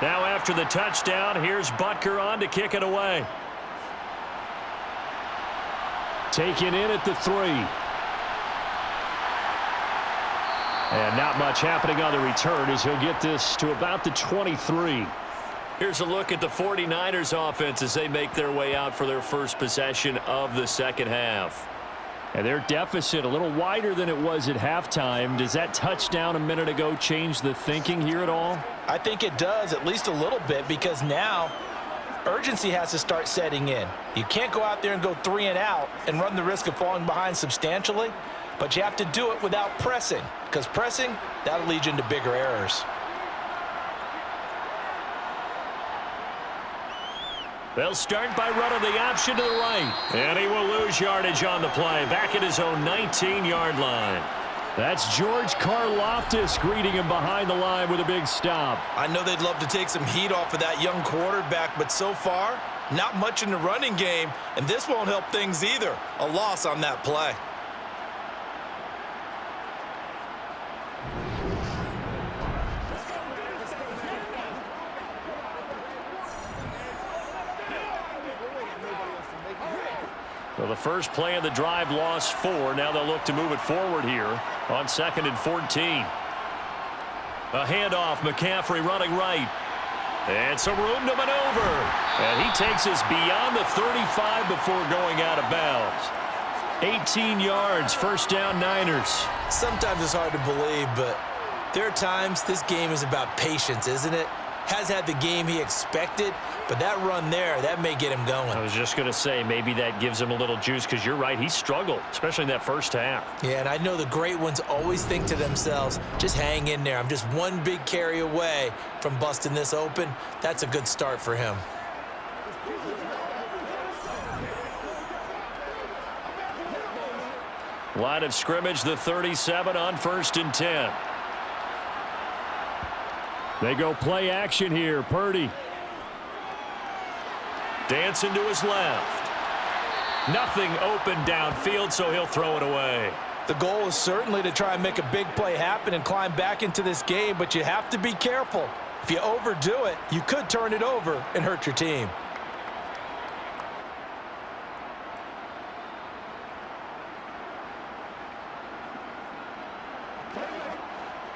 Now after the touchdown, here's Butker on to kick it away. Taken in at the 3. And not much happening on the return as he'll get this to about the 23. Here's a look at the 49ers offense as they make their way out for their first possession of the second half. And their deficit a little wider than it was at halftime. Does that touchdown a minute ago change the thinking here at all? I think it does, at least a little bit, because now urgency has to start setting in. You can't go out there and go 3 and out and run the risk of falling behind substantially, but you have to do it without pressing, because pressing, that'll lead you into bigger errors. They'll start by running the option to the right. And he will lose yardage on the play, back at his own 19-yard line. That's George Karlaftis greeting him behind the line with a big stop. I know they'd love to take some heat off of that young quarterback, but so far, not much in the running game, and this won't help things either. A loss on that play. Well, the first play of the drive lost 4. Now they'll look to move it forward here on 2nd and 14. A handoff, McCaffrey running right. And some room to maneuver. And he takes us beyond the 35 before going out of bounds. 18 yards, first down Niners. Sometimes it's hard to believe, but there are times this game is about patience, isn't it? Has had the game he expected, but that run there, that may get him going. I was just going to say, maybe that gives him a little juice, because you're right, he struggled, especially in that first half. Yeah, and I know the great ones always think to themselves, just hang in there. I'm just one big carry away from busting this open. That's a good start for him. Line of scrimmage, the 37 on 1st and 10. They go play action here. Purdy. Dancing to his left. Nothing open downfield, so he'll throw it away. The goal is certainly to try and make a big play happen and climb back into this game, but you have to be careful. If you overdo it, you could turn it over and hurt your team.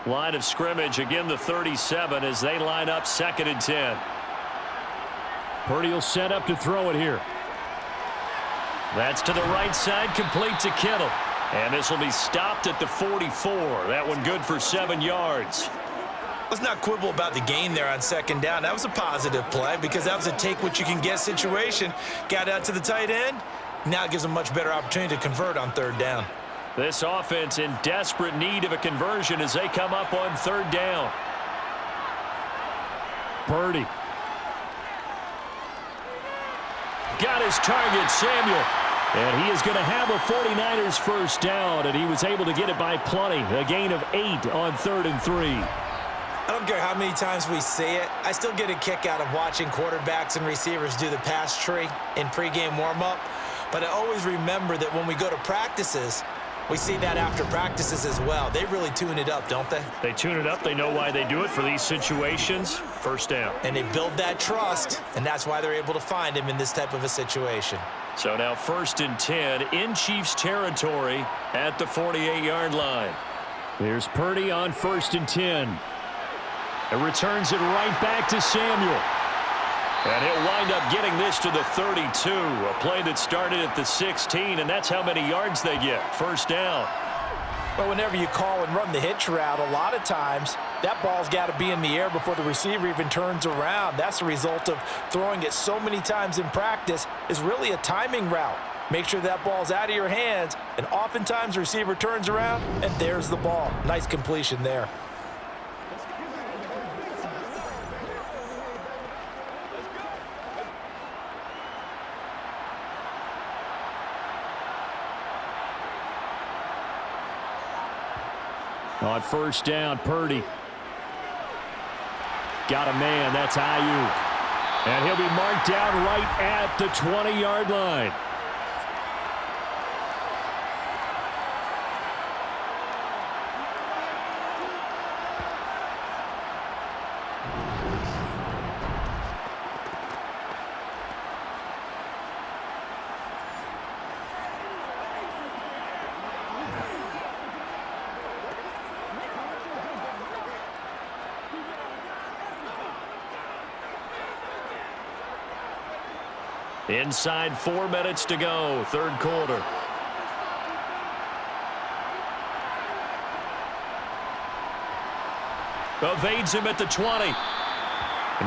Line of scrimmage, again the 37 as they line up 2nd and 10. Purdy will set up to throw it here. That's to the right side, complete to Kittle. And this will be stopped at the 44. That one good for 7 yards. Let's not quibble about the gain there on 2nd down. That was a positive play because that was a take-what-you-can-get situation. Got out to the tight end. Now it gives them a much better opportunity to convert on 3rd down. This offense in desperate need of a conversion as they come up on 3rd down. Purdy. Got his target, Samuel. And he is going to have a 49ers first down, and he was able to get it by plenty. A gain of 8 on 3rd and 3. I don't care how many times we say it, I still get a kick out of watching quarterbacks and receivers do the pass tree in pregame warm-up. But I always remember that when we go to practices, we see that after practices as well. They really tune it up, don't they? They tune it up. They know why they do it for these situations. First down. And they build that trust, and that's why they're able to find him in this type of a situation. So now 1st and 10 in Chiefs territory at the 48-yard line. There's Purdy on 1st and 10. It returns it right back to Samuel. And he'll wind up getting this to the 32. A play that started at the 16, and that's how many yards they get. First down. But whenever you call and run the hitch route, a lot of times that ball's got to be in the air before the receiver even turns around. That's the result of throwing it so many times in practice is really a timing route. Make sure that ball's out of your hands, and oftentimes the receiver turns around, and there's the ball. Nice completion there. On 1st down, Purdy. Got a man, that's Ayuk. And he'll be marked down right at the 20-yard line. Inside 4 minutes to go, third quarter. Evades him at the 20.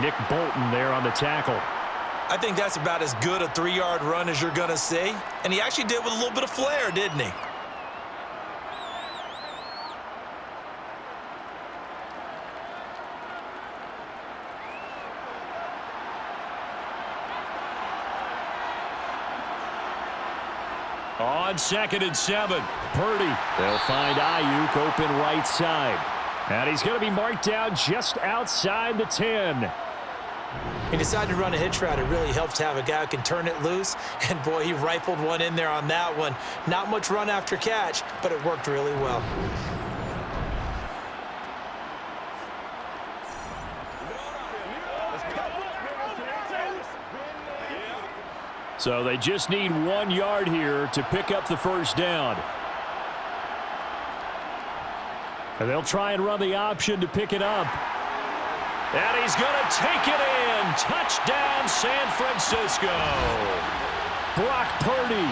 Nick Bolton there on the tackle. I think that's about as good a 3-yard run as you're going to see. And he actually did with a little bit of flair, didn't he? On 2nd and 7, Purdy. They'll find Ayuk open right side. And he's going to be marked down just outside the 10. He decided to run a hitch route. It really helps to have a guy who can turn it loose. And, boy, he rifled one in there on that one. Not much run after catch, but it worked really well. So they just need 1 yard here to pick up the first down. And they'll try and run the option to pick it up. And he's going to take it in. Touchdown, San Francisco. Brock Purdy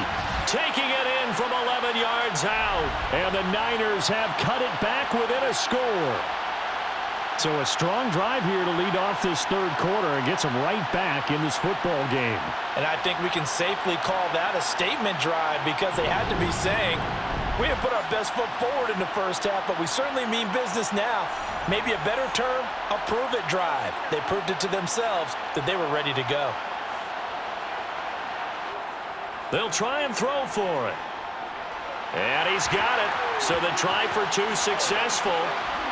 Taking it in from 11 yards out. And the Niners have cut it back within a score. So a strong drive here to lead off this third quarter and gets them right back in this football game. And I think we can safely call that a statement drive because they had to be saying, we didn't put our best foot forward in the first half, but we certainly mean business now. Maybe a better term, a prove-it drive. They proved it to themselves that they were ready to go. They'll try and throw for it. And he's got it. So the try for 2 successful.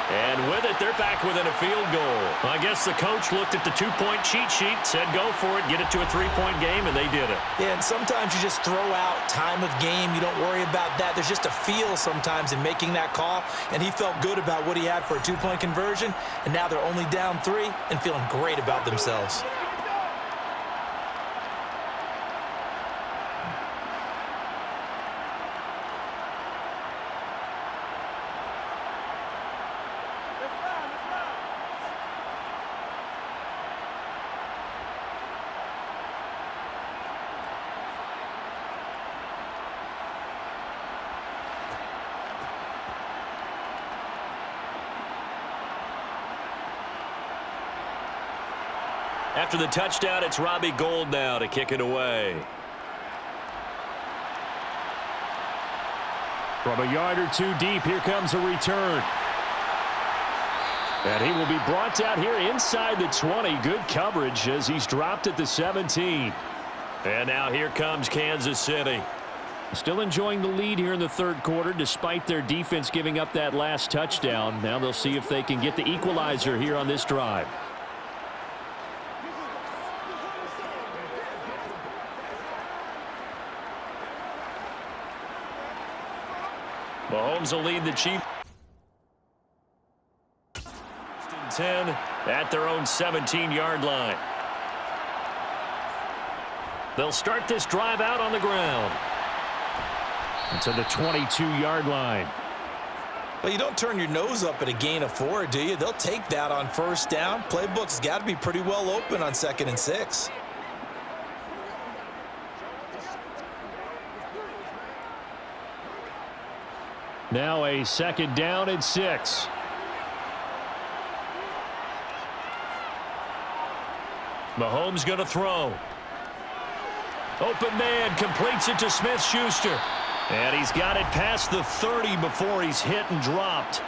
And with it, they're back within a field goal. I guess the coach looked at the 2-point cheat sheet, said go for it, get it to a 3-point game, and they did it. Yeah, and sometimes you just throw out time of game. You don't worry about that. There's just a feel sometimes in making that call, and he felt good about what he had for a 2-point conversion, and now they're only down 3 and feeling great about themselves. After the touchdown, it's Robbie Gould now to kick it away. From a yard or 2 deep, here comes a return. And he will be brought down here inside the 20. Good coverage as he's dropped at the 17. And now here comes Kansas City. Still enjoying the lead here in the third quarter despite their defense giving up that last touchdown. Now they'll see if they can get the equalizer here on this drive. Mahomes will lead the Chiefs. 10 at their own 17-yard line. They'll start this drive out on the ground. To the 22-yard line. Well, you don't turn your nose up at a gain of 4, do you? They'll take that on first down. Playbook's got to be pretty well open on 2nd and 6. Now a 2nd down and 6. Mahomes going to throw. Open man, completes it to Smith-Schuster. And he's got it past the 30 before he's hit and dropped.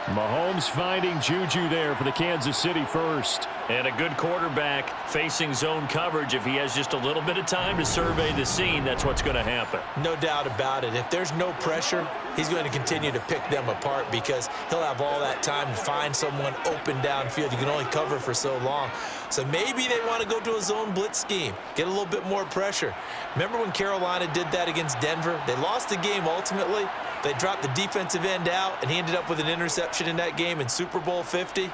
Mahomes finding Juju there for the Kansas City first. And a good quarterback facing zone coverage. If he has just a little bit of time to survey the scene, that's what's going to happen. No doubt about it. If there's no pressure, he's going to continue to pick them apart because he'll have all that time to find someone open downfield. You can only cover for so long. So maybe they want to go to a zone blitz scheme, get a little bit more pressure. Remember when Carolina did that against Denver? They lost the game ultimately. They dropped the defensive end out, and he ended up with an interception in that game in Super Bowl 50.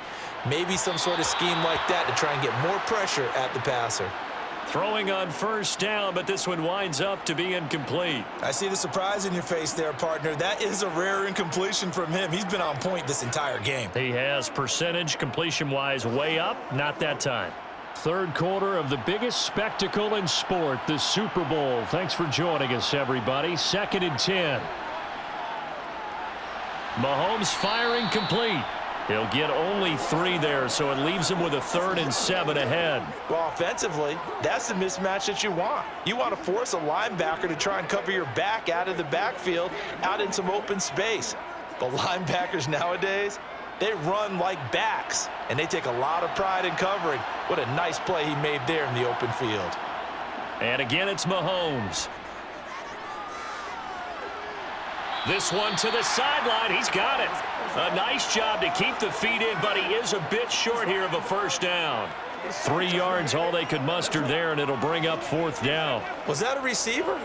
Maybe some sort of scheme like that to try and get more pressure at the passer. Throwing on first down, but this one winds up to be incomplete. I see the surprise in your face there, partner. That is a rare incompletion from him. He's been on point this entire game. He has percentage completion-wise way up, not that time. Third quarter of the biggest spectacle in sport, the Super Bowl. Thanks for joining us, everybody. 2nd and 10. Mahomes firing complete. He'll get only 3 there, so it leaves him with a 3rd and 7 ahead. Well, offensively, that's the mismatch that you want. You want to force a linebacker to try and cover your back out of the backfield, out in some open space. But linebackers nowadays, they run like backs, and they take a lot of pride in covering. What a nice play he made there in the open field. And again, it's Mahomes. This one to the sideline. He's got it. A nice job to keep the feet in, but he is a bit short here of a first down. 3 yards, all they could muster there, and it'll bring up 4th down. Was that a receiver?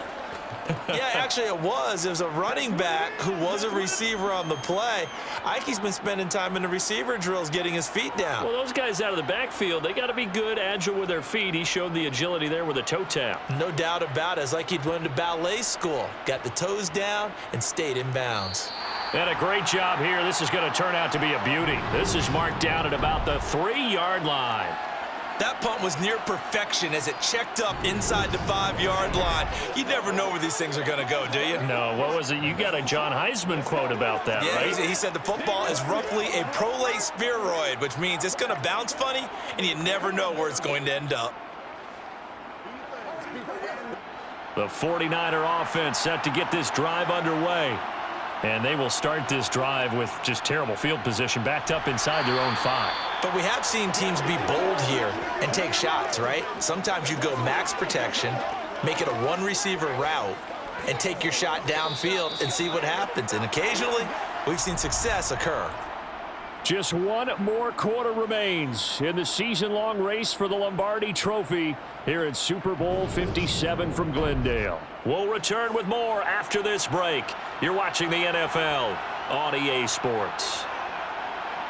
Yeah, actually it was. It was a running back who was a receiver on the play. Ike's been spending time in the receiver drills getting his feet down. Well, those guys out of the backfield, they got to be good, agile with their feet. He showed the agility there with a toe tap. No doubt about it. It's like he'd went to ballet school. Got the toes down and stayed in bounds. And a great job here. This is going to turn out to be a beauty. This is marked down at about the 3-yard line. That punt was near perfection as it checked up inside the 5-yard line. You never know where these things are going to go, do you? No, what was it? You got a John Heisman quote about that, yeah, right? He said the football is roughly a prolate spheroid, which means it's going to bounce funny, and you never know where it's going to end up. The 49er offense set to get this drive underway. And they will start this drive with just terrible field position, backed up inside their own 5. But we have seen teams be bold here and take shots, right? Sometimes you go max protection, make it a one-receiver route, and take your shot downfield and see what happens. And occasionally, we've seen success occur. Just 1 more quarter remains in the season-long race for the Lombardi Trophy here at Super Bowl 57 from Glendale. We'll return with more after this break. You're watching the NFL on EA Sports.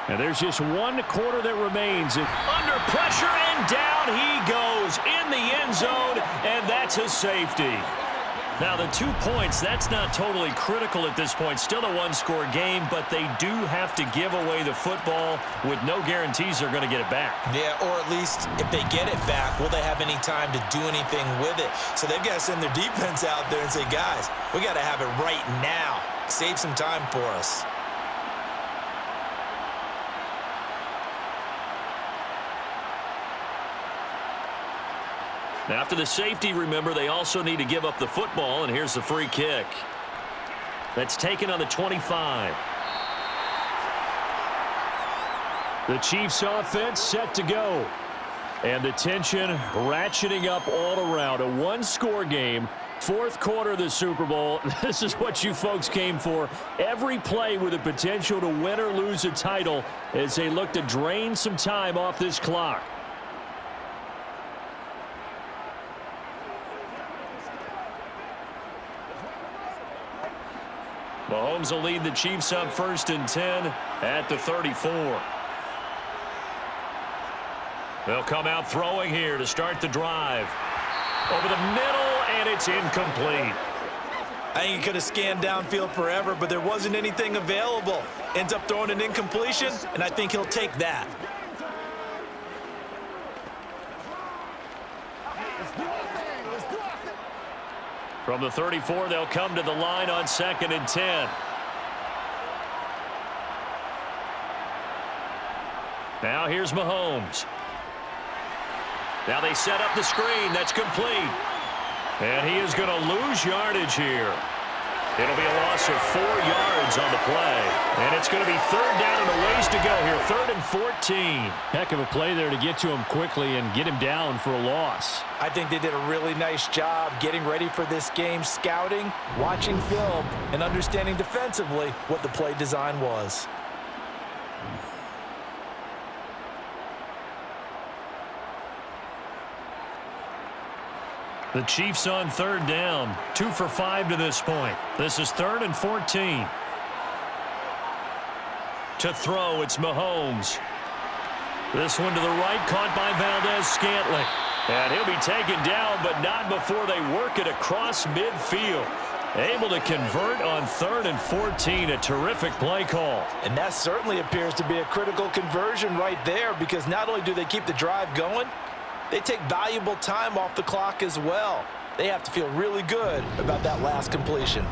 And there's just 1 quarter that remains. Under pressure, and down he goes in the end zone, and that's a safety. Now, the 2 points, that's not totally critical at this point. Still a 1-score game, but they do have to give away the football with no guarantees they're going to get it back. Yeah, or at least if they get it back, will they have any time to do anything with it? So they've got to send their defense out there and say, guys, we got to have it right now. Save some time for us. After the safety, remember, they also need to give up the football, and here's the free kick. That's taken on the 25. The Chiefs offense set to go. And the tension ratcheting up all around. A 1-score game. 4th quarter of the Super Bowl. This is what you folks came for. Every play with the potential to win or lose a title as they look to drain some time off this clock. Mahomes will lead the Chiefs up 1st and 10 at the 34. They'll come out throwing here to start the drive. Over the middle, and it's incomplete. I think he could have scanned downfield forever, but there wasn't anything available. Ends up throwing an incompletion, and I think he'll take that. From the 34, they'll come to the line on 2nd and 10. Now here's Mahomes. Now they set up the screen. That's complete. And he is going to lose yardage here. It'll be a loss of 4 yards on the play. And it's going to be 3rd down and a ways to go here. 3rd and 14. Heck of a play there to get to him quickly and get him down for a loss. I think they did a really nice job getting ready for this game, scouting, watching film, and understanding defensively what the play design was. The Chiefs on 3rd down. 2 for 5 to this point. This is 3rd and 14. To throw, it's Mahomes. This one to the right, caught by Valdez-Scantling. And he'll be taken down, but not before they work it across midfield. Able to convert on 3rd and 14. A terrific play call. And that certainly appears to be a critical conversion right there, because not only do they keep the drive going, they take valuable time off the clock as well. They have to feel really good about that last completion.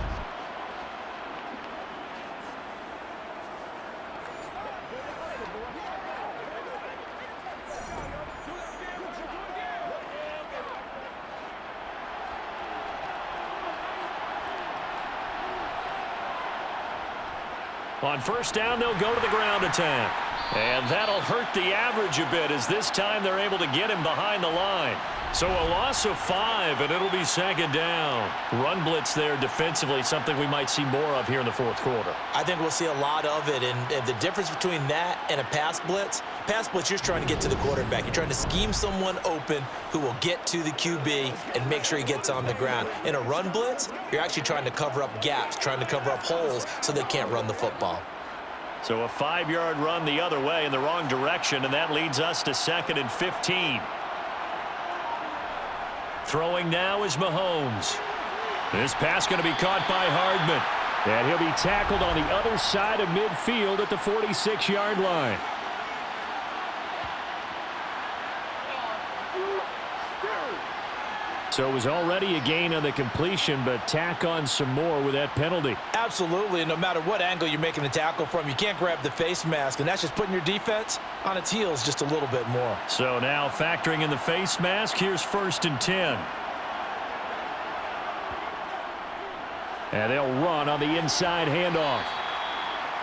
On first down, they'll go to the ground attack. And that'll hurt the average a bit as this time they're able to get him behind the line. So a loss of 5, and it'll be second down. Run blitz there defensively, something we might see more of here in the fourth quarter. I think we'll see a lot of it, and the difference between that and a pass blitz, you're just trying to get to the quarterback. You're trying to scheme someone open who will get to the QB and make sure he gets on the ground. In a run blitz, you're actually trying to cover up gaps, trying to cover up holes so they can't run the football. So a 5-yard run the other way in the wrong direction, and that leads us to 2nd and 15. Throwing now is Mahomes. This pass going to be caught by Hardman. And he'll be tackled on the other side of midfield at the 46-yard line. So it was already a gain on the completion, but tack on some more with that penalty. Absolutely, and no matter what angle you're making the tackle from, you can't grab the face mask, and that's just putting your defense on its heels just a little bit more. So now factoring in the face mask, here's 1st and 10. And they'll run on the inside handoff.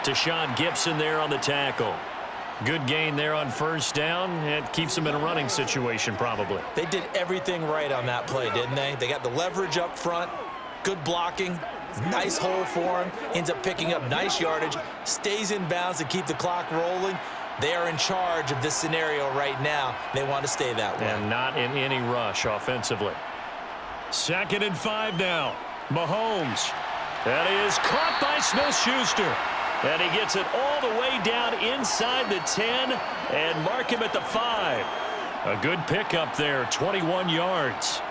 To Sean Gibson there on the tackle. Good gain there on first down. It keeps them in a running situation probably. They did everything right on that play, didn't they? They got the leverage up front, good blocking, nice hole for him, ends up picking up nice yardage, stays in bounds to keep the clock rolling. They are in charge of this scenario right now. They want to stay that way. And not in any rush offensively. 2nd and 5 now. Mahomes. That is caught by Smith-Schuster. And he gets it all the way down inside the 10 and mark him at the 5. A good pickup there, 21 yards.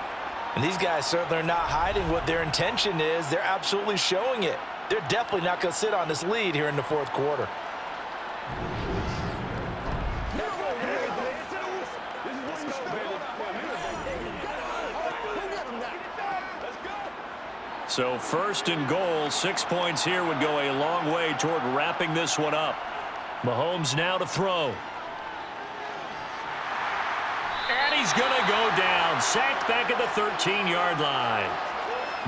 And these guys certainly are not hiding what their intention is. They're absolutely showing it. They're definitely not going to sit on this lead here in the fourth quarter. So 1st and goal, 6 points here would go a long way toward wrapping this one up. Mahomes now to throw. And he's going to go down. Sacked back at the 13-yard line.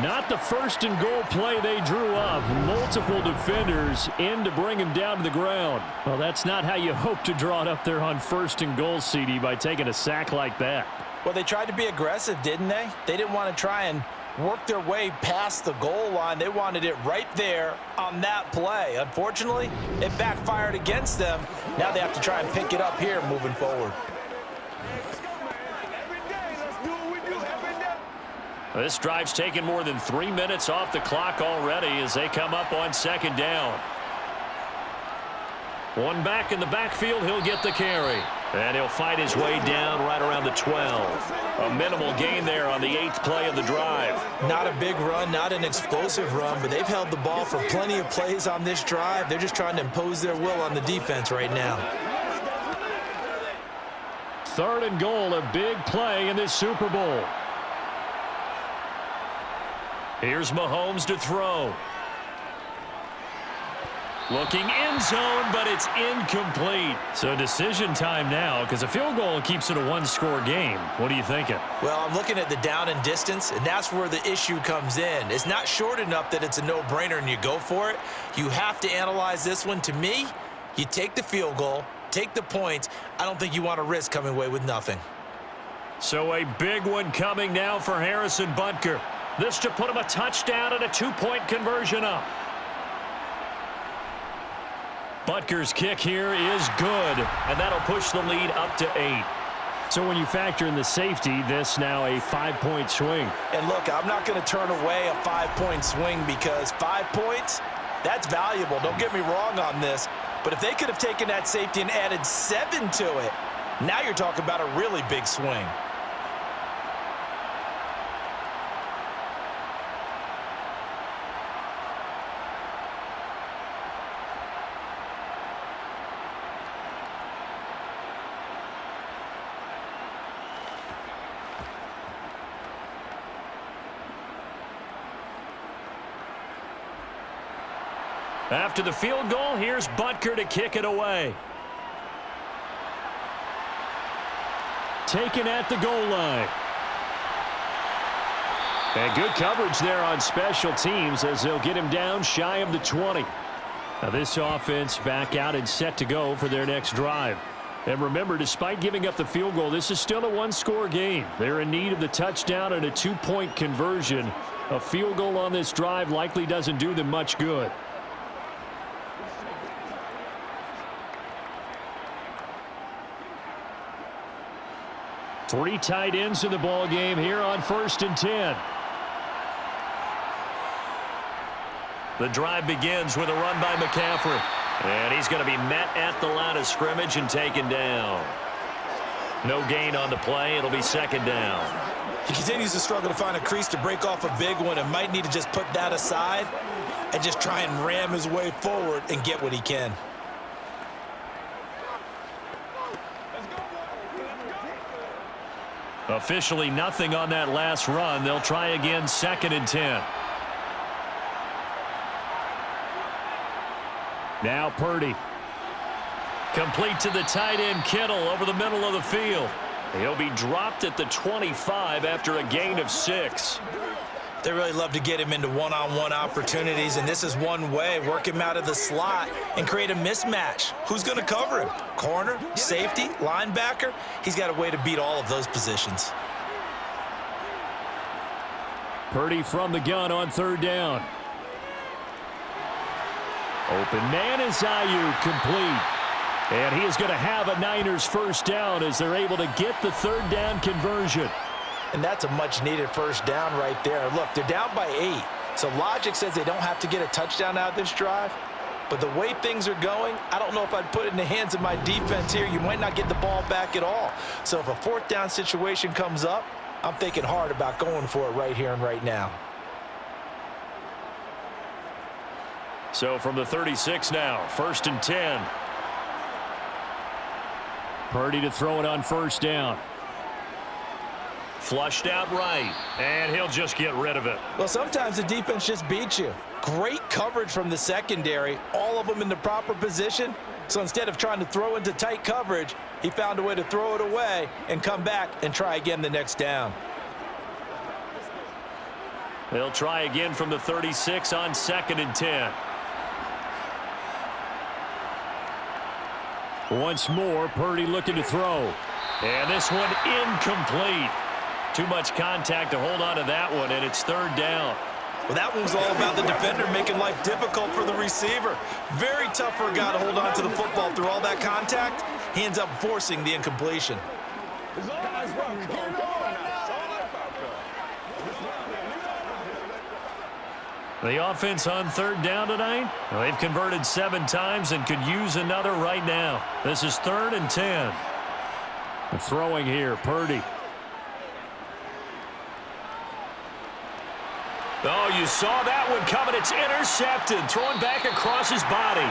Not the 1st and goal play they drew up. Multiple defenders in to bring him down to the ground. Well, that's not how you hope to draw it up there on 1st and goal, CD, by taking a sack like that. Well, they tried to be aggressive, didn't they? They didn't want to try and work their way past the goal line. They wanted it right there on that play. Unfortunately, it backfired against them. Now they have to try and pick it up here moving forward. This drive's taken more than 3 minutes off the clock already as they come up on 2nd down. One back in the backfield, he'll get the carry. And he'll fight his way down right around the 12. A minimal gain there on the 8th play of the drive. Not a big run, not an explosive run, but they've held the ball for plenty of plays on this drive. They're just trying to impose their will on the defense right now. 3rd and goal, a big play in this Super Bowl. Here's Mahomes to throw. Looking end zone, but it's incomplete. So decision time now because a field goal keeps it a one-score game. What are you thinking? Well, I'm looking at the down and distance, and that's where the issue comes in. It's not short enough that it's a no-brainer and you go for it. You have to analyze this one. To me, you take the field goal, take the points. I don't think you want to risk coming away with nothing. So a big one coming now for Harrison Butker. This to put him a touchdown and a 2-point conversion up. Butker's kick here is good, and that'll push the lead up to 8. So when you factor in the safety, this now a 5-point swing. And look, I'm not going to turn away a 5-point swing because 5 points, that's valuable. Don't get me wrong on this. But if they could have taken that safety and added 7 to it, now you're talking about a really big swing. After the field goal, here's Butker to kick it away. Taken at the goal line. And good coverage there on special teams as they'll get him down shy of the 20. Now this offense back out and set to go for their next drive. And remember, despite giving up the field goal, this is still a one-score game. They're in need of the touchdown and a two-point conversion. A field goal on this drive likely doesn't do them much good. Three tight ends in the ball game here on 1st and 10. The drive begins with a run by McCaffrey. And he's going to be met at the line of scrimmage and taken down. No gain on the play. It'll be 2nd down. He continues to struggle to find a crease to break off a big one and might need to just put that aside and just try and ram his way forward and get what he can. Officially nothing on that last run. They'll try again 2nd and 10. Now Purdy. Complete to the tight end Kittle over the middle of the field. He'll be dropped at the 25 after a gain of 6. They really love to get him into one-on-one opportunities, and this is one way. Work him out of the slot and create a mismatch. Who's going to cover him? Corner, safety, linebacker? He's got a way to beat all of those positions. Purdy from the gun on 3rd down. Open man is Ayuk, complete. And he is going to have a Niners 1st down as they're able to get the 3rd down conversion. And that's a much-needed 1st down right there. Look, they're down by 8. So logic says they don't have to get a touchdown out of this drive. But the way things are going, I don't know if I'd put it in the hands of my defense here. You might not get the ball back at all. So if a 4th down situation comes up, I'm thinking hard about going for it right here and right now. So from the 36 now, 1st and 10. Purdy to throw it on 1st down. Flushed out right, and he'll just get rid of it. Well, sometimes the defense just beats you. Great coverage from the secondary, all of them in the proper position. So instead of trying to throw into tight coverage, he found a way to throw it away and come back and try again the next down. They'll try again from the 36 on 2nd and 10. Once more, Purdy looking to throw. And this one incomplete. Too much contact to hold on to that one, and it's 3rd down. Well, that one was all about the defender making life difficult for the receiver. Very tough for a guy to hold on to the football through all that contact. He ends up forcing the incompletion. The offense on 3rd down tonight, well, they've converted 7 times and could use another right now. This is 3rd and 10. And throwing here, Purdy. Oh, you saw that one coming. It's intercepted. Throwing back across his body.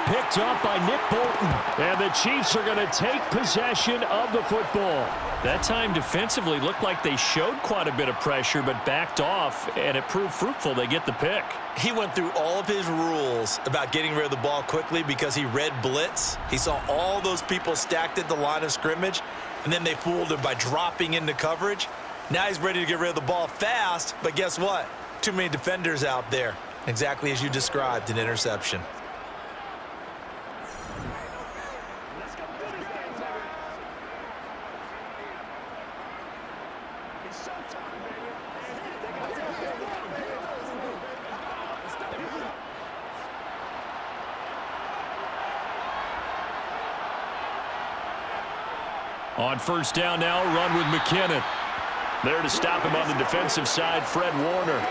Picked up by Nick Bolton. And the Chiefs are going to take possession of the football. That time defensively looked like they showed quite a bit of pressure but backed off, and it proved fruitful. They get the pick. He went through all of his rules about getting rid of the ball quickly because he read blitz. He saw all those people stacked at the line of scrimmage, and then they fooled him by dropping into coverage. Now he's ready to get rid of the ball fast, but guess what? Too many defenders out there. Exactly as you described, an interception. On 1st down now, run with McKinnon. There to stop him on the defensive side, Fred Warner.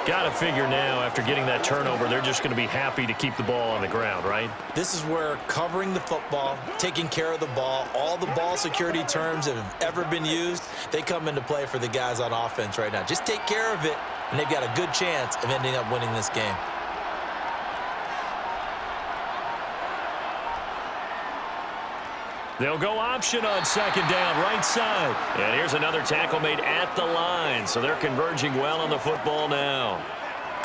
Got to figure now, after getting that turnover, they're just going to be happy to keep the ball on the ground, right? This is where covering the football, taking care of the ball, all the ball security terms that have ever been used, they come into play for the guys on offense right now. Just take care of it, and they've got a good chance of ending up winning this game. They'll go option on 2nd down, right side. And here's another tackle made at the line, so they're converging well on the football now.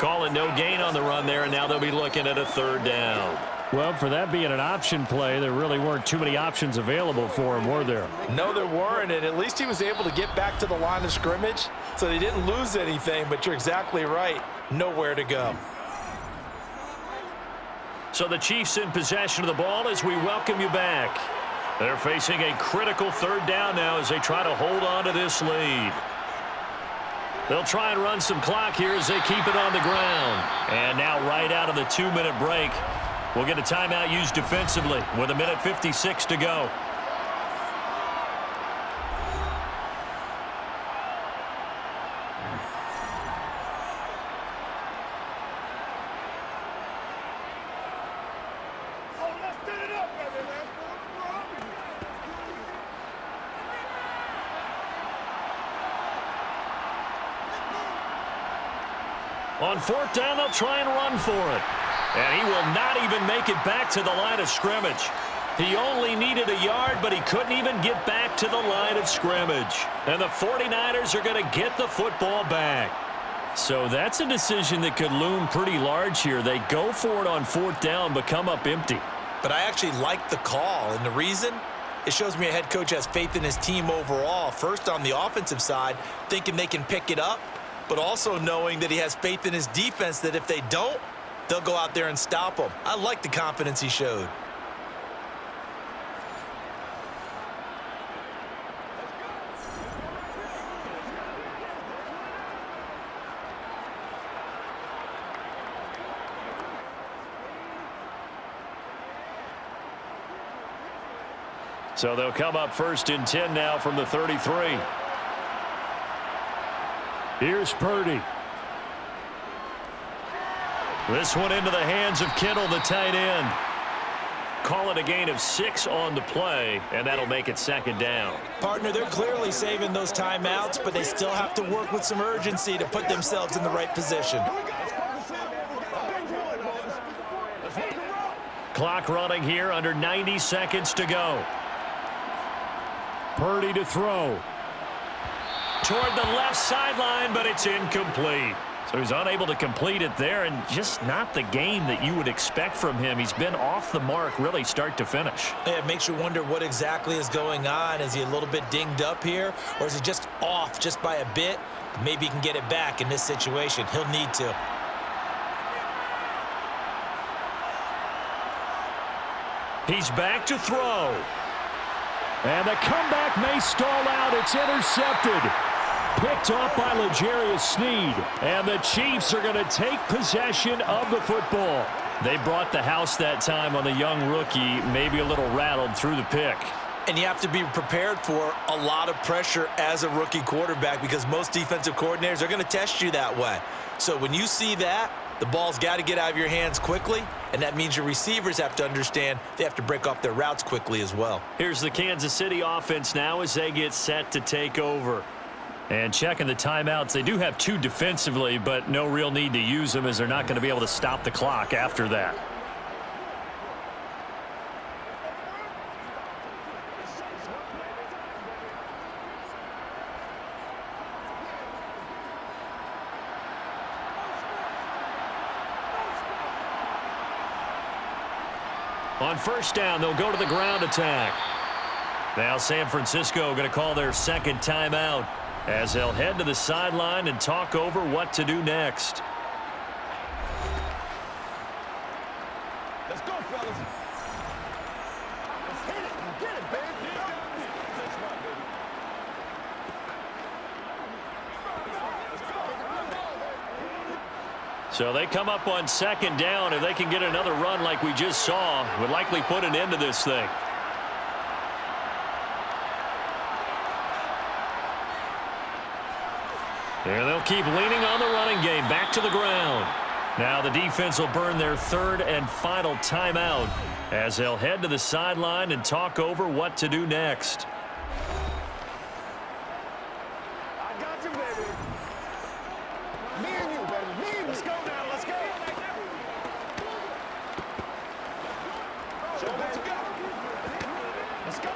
Calling no gain on the run there, and now they'll be looking at a 3rd down. Well, for that being an option play, there really weren't too many options available for him, were there? No, there weren't, and at least he was able to get back to the line of scrimmage, so they didn't lose anything, but you're exactly right. Nowhere to go. So the Chiefs in possession of the ball as we welcome you back. They're facing a critical 3rd down now as they try to hold on to this lead. They'll try and run some clock here as they keep it on the ground. And now right out of the 2-minute break, we'll get a timeout used defensively with 1:56 to go. On 4th down, they'll try and run for it. And he will not even make it back to the line of scrimmage. He only needed a yard, but he couldn't even get back to the line of scrimmage. And the 49ers are going to get the football back. So that's a decision that could loom pretty large here. They go for it on 4th down, but come up empty. But I actually like the call, and the reason? It shows me a head coach has faith in his team overall. First, on the offensive side, thinking they can pick it up, but also knowing that he has faith in his defense that if they don't, they'll go out there and stop him. I like the confidence he showed. So they'll come up 1st and 10 now from the 33. Here's Purdy. This one into the hands of Kittle, the tight end. Call it a gain of 6 on the play, and that'll make it 2nd down. Partner, they're clearly saving those timeouts, but they still have to work with some urgency to put themselves in the right position. Clock running here, under 90 seconds to go. Purdy to throw. Toward the left sideline, but it's incomplete. So he's unable to complete it there, and just not the game that you would expect from him. He's been off the mark really start to finish. Yeah, it makes you wonder what exactly is going on. Is he a little bit dinged up here, or is he just off just by a bit? Maybe he can get it back in this situation. He'll need to. He's back to throw. And the comeback may stall out. It's intercepted. Picked off by L'Jarius Sneed. And the Chiefs are going to take possession of the football. They brought the house that time on the young rookie, maybe a little rattled through the pick. And you have to be prepared for a lot of pressure as a rookie quarterback because most defensive coordinators are going to test you that way. So when you see that, the ball's got to get out of your hands quickly, and that means your receivers have to understand they have to break off their routes quickly as well. Here's the Kansas City offense now as they get set to take over. And checking the timeouts, they do have 2 defensively, but no real need to use them as they're not going to be able to stop the clock after that. On 1st down, they'll go to the ground attack. Now San Francisco going to call their 2nd timeout as they'll head to the sideline and talk over what to do next. Let's go, fellas. Let's hit it. Get it, baby. That's right, baby. So they come up on 2nd down. If they can get another run like we just saw, would likely put an end to this thing. There they'll keep leaning on the running game. Back to the ground. Now the defense will burn their 3rd and final timeout as they'll head to the sideline and talk over what to do next. I got you, baby. Me and you, baby. Me and you. Let's go now. Let's go. Show what you got. Let's go.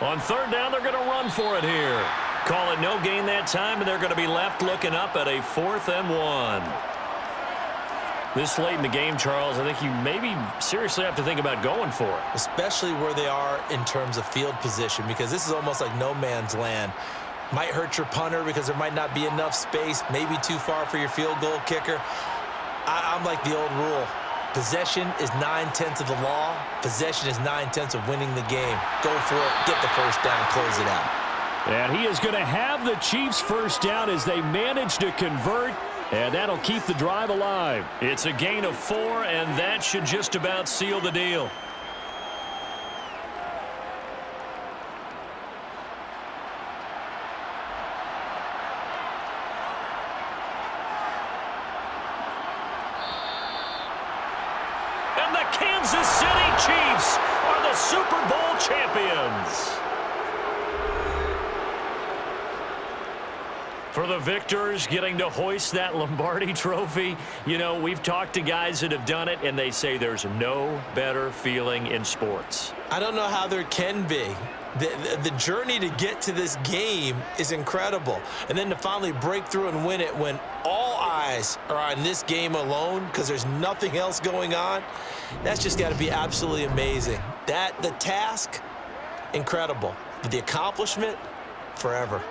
On third down, they're going to run for it here. Call it no gain that time, and they're going to be left looking up at a 4th and 1. This late in the game, Charles, I think you maybe seriously have to think about going for it. Especially where they are in terms of field position, because this is almost like no man's land. Might hurt your punter because there might not be enough space, maybe too far for your field goal kicker. I'm like the old rule. Possession is 9/10 of the law. Possession is 9/10 of winning the game. Go for it, get the first down, close it out. And he is going to have the Chiefs first down as they manage to convert, and that'll keep the drive alive. It's a gain of 4, and that should just about seal the deal. And the Kansas City Chiefs are the Super Bowl champions. For the victors, getting to hoist that Lombardi trophy, you know, we've talked to guys that have done it, and they say there's no better feeling in sports. I don't know how there can be. The journey to get to this game is incredible. And then to finally break through and win it when all eyes are on this game alone because there's nothing else going on, that's just got to be absolutely amazing. The task, incredible. But the accomplishment, forever.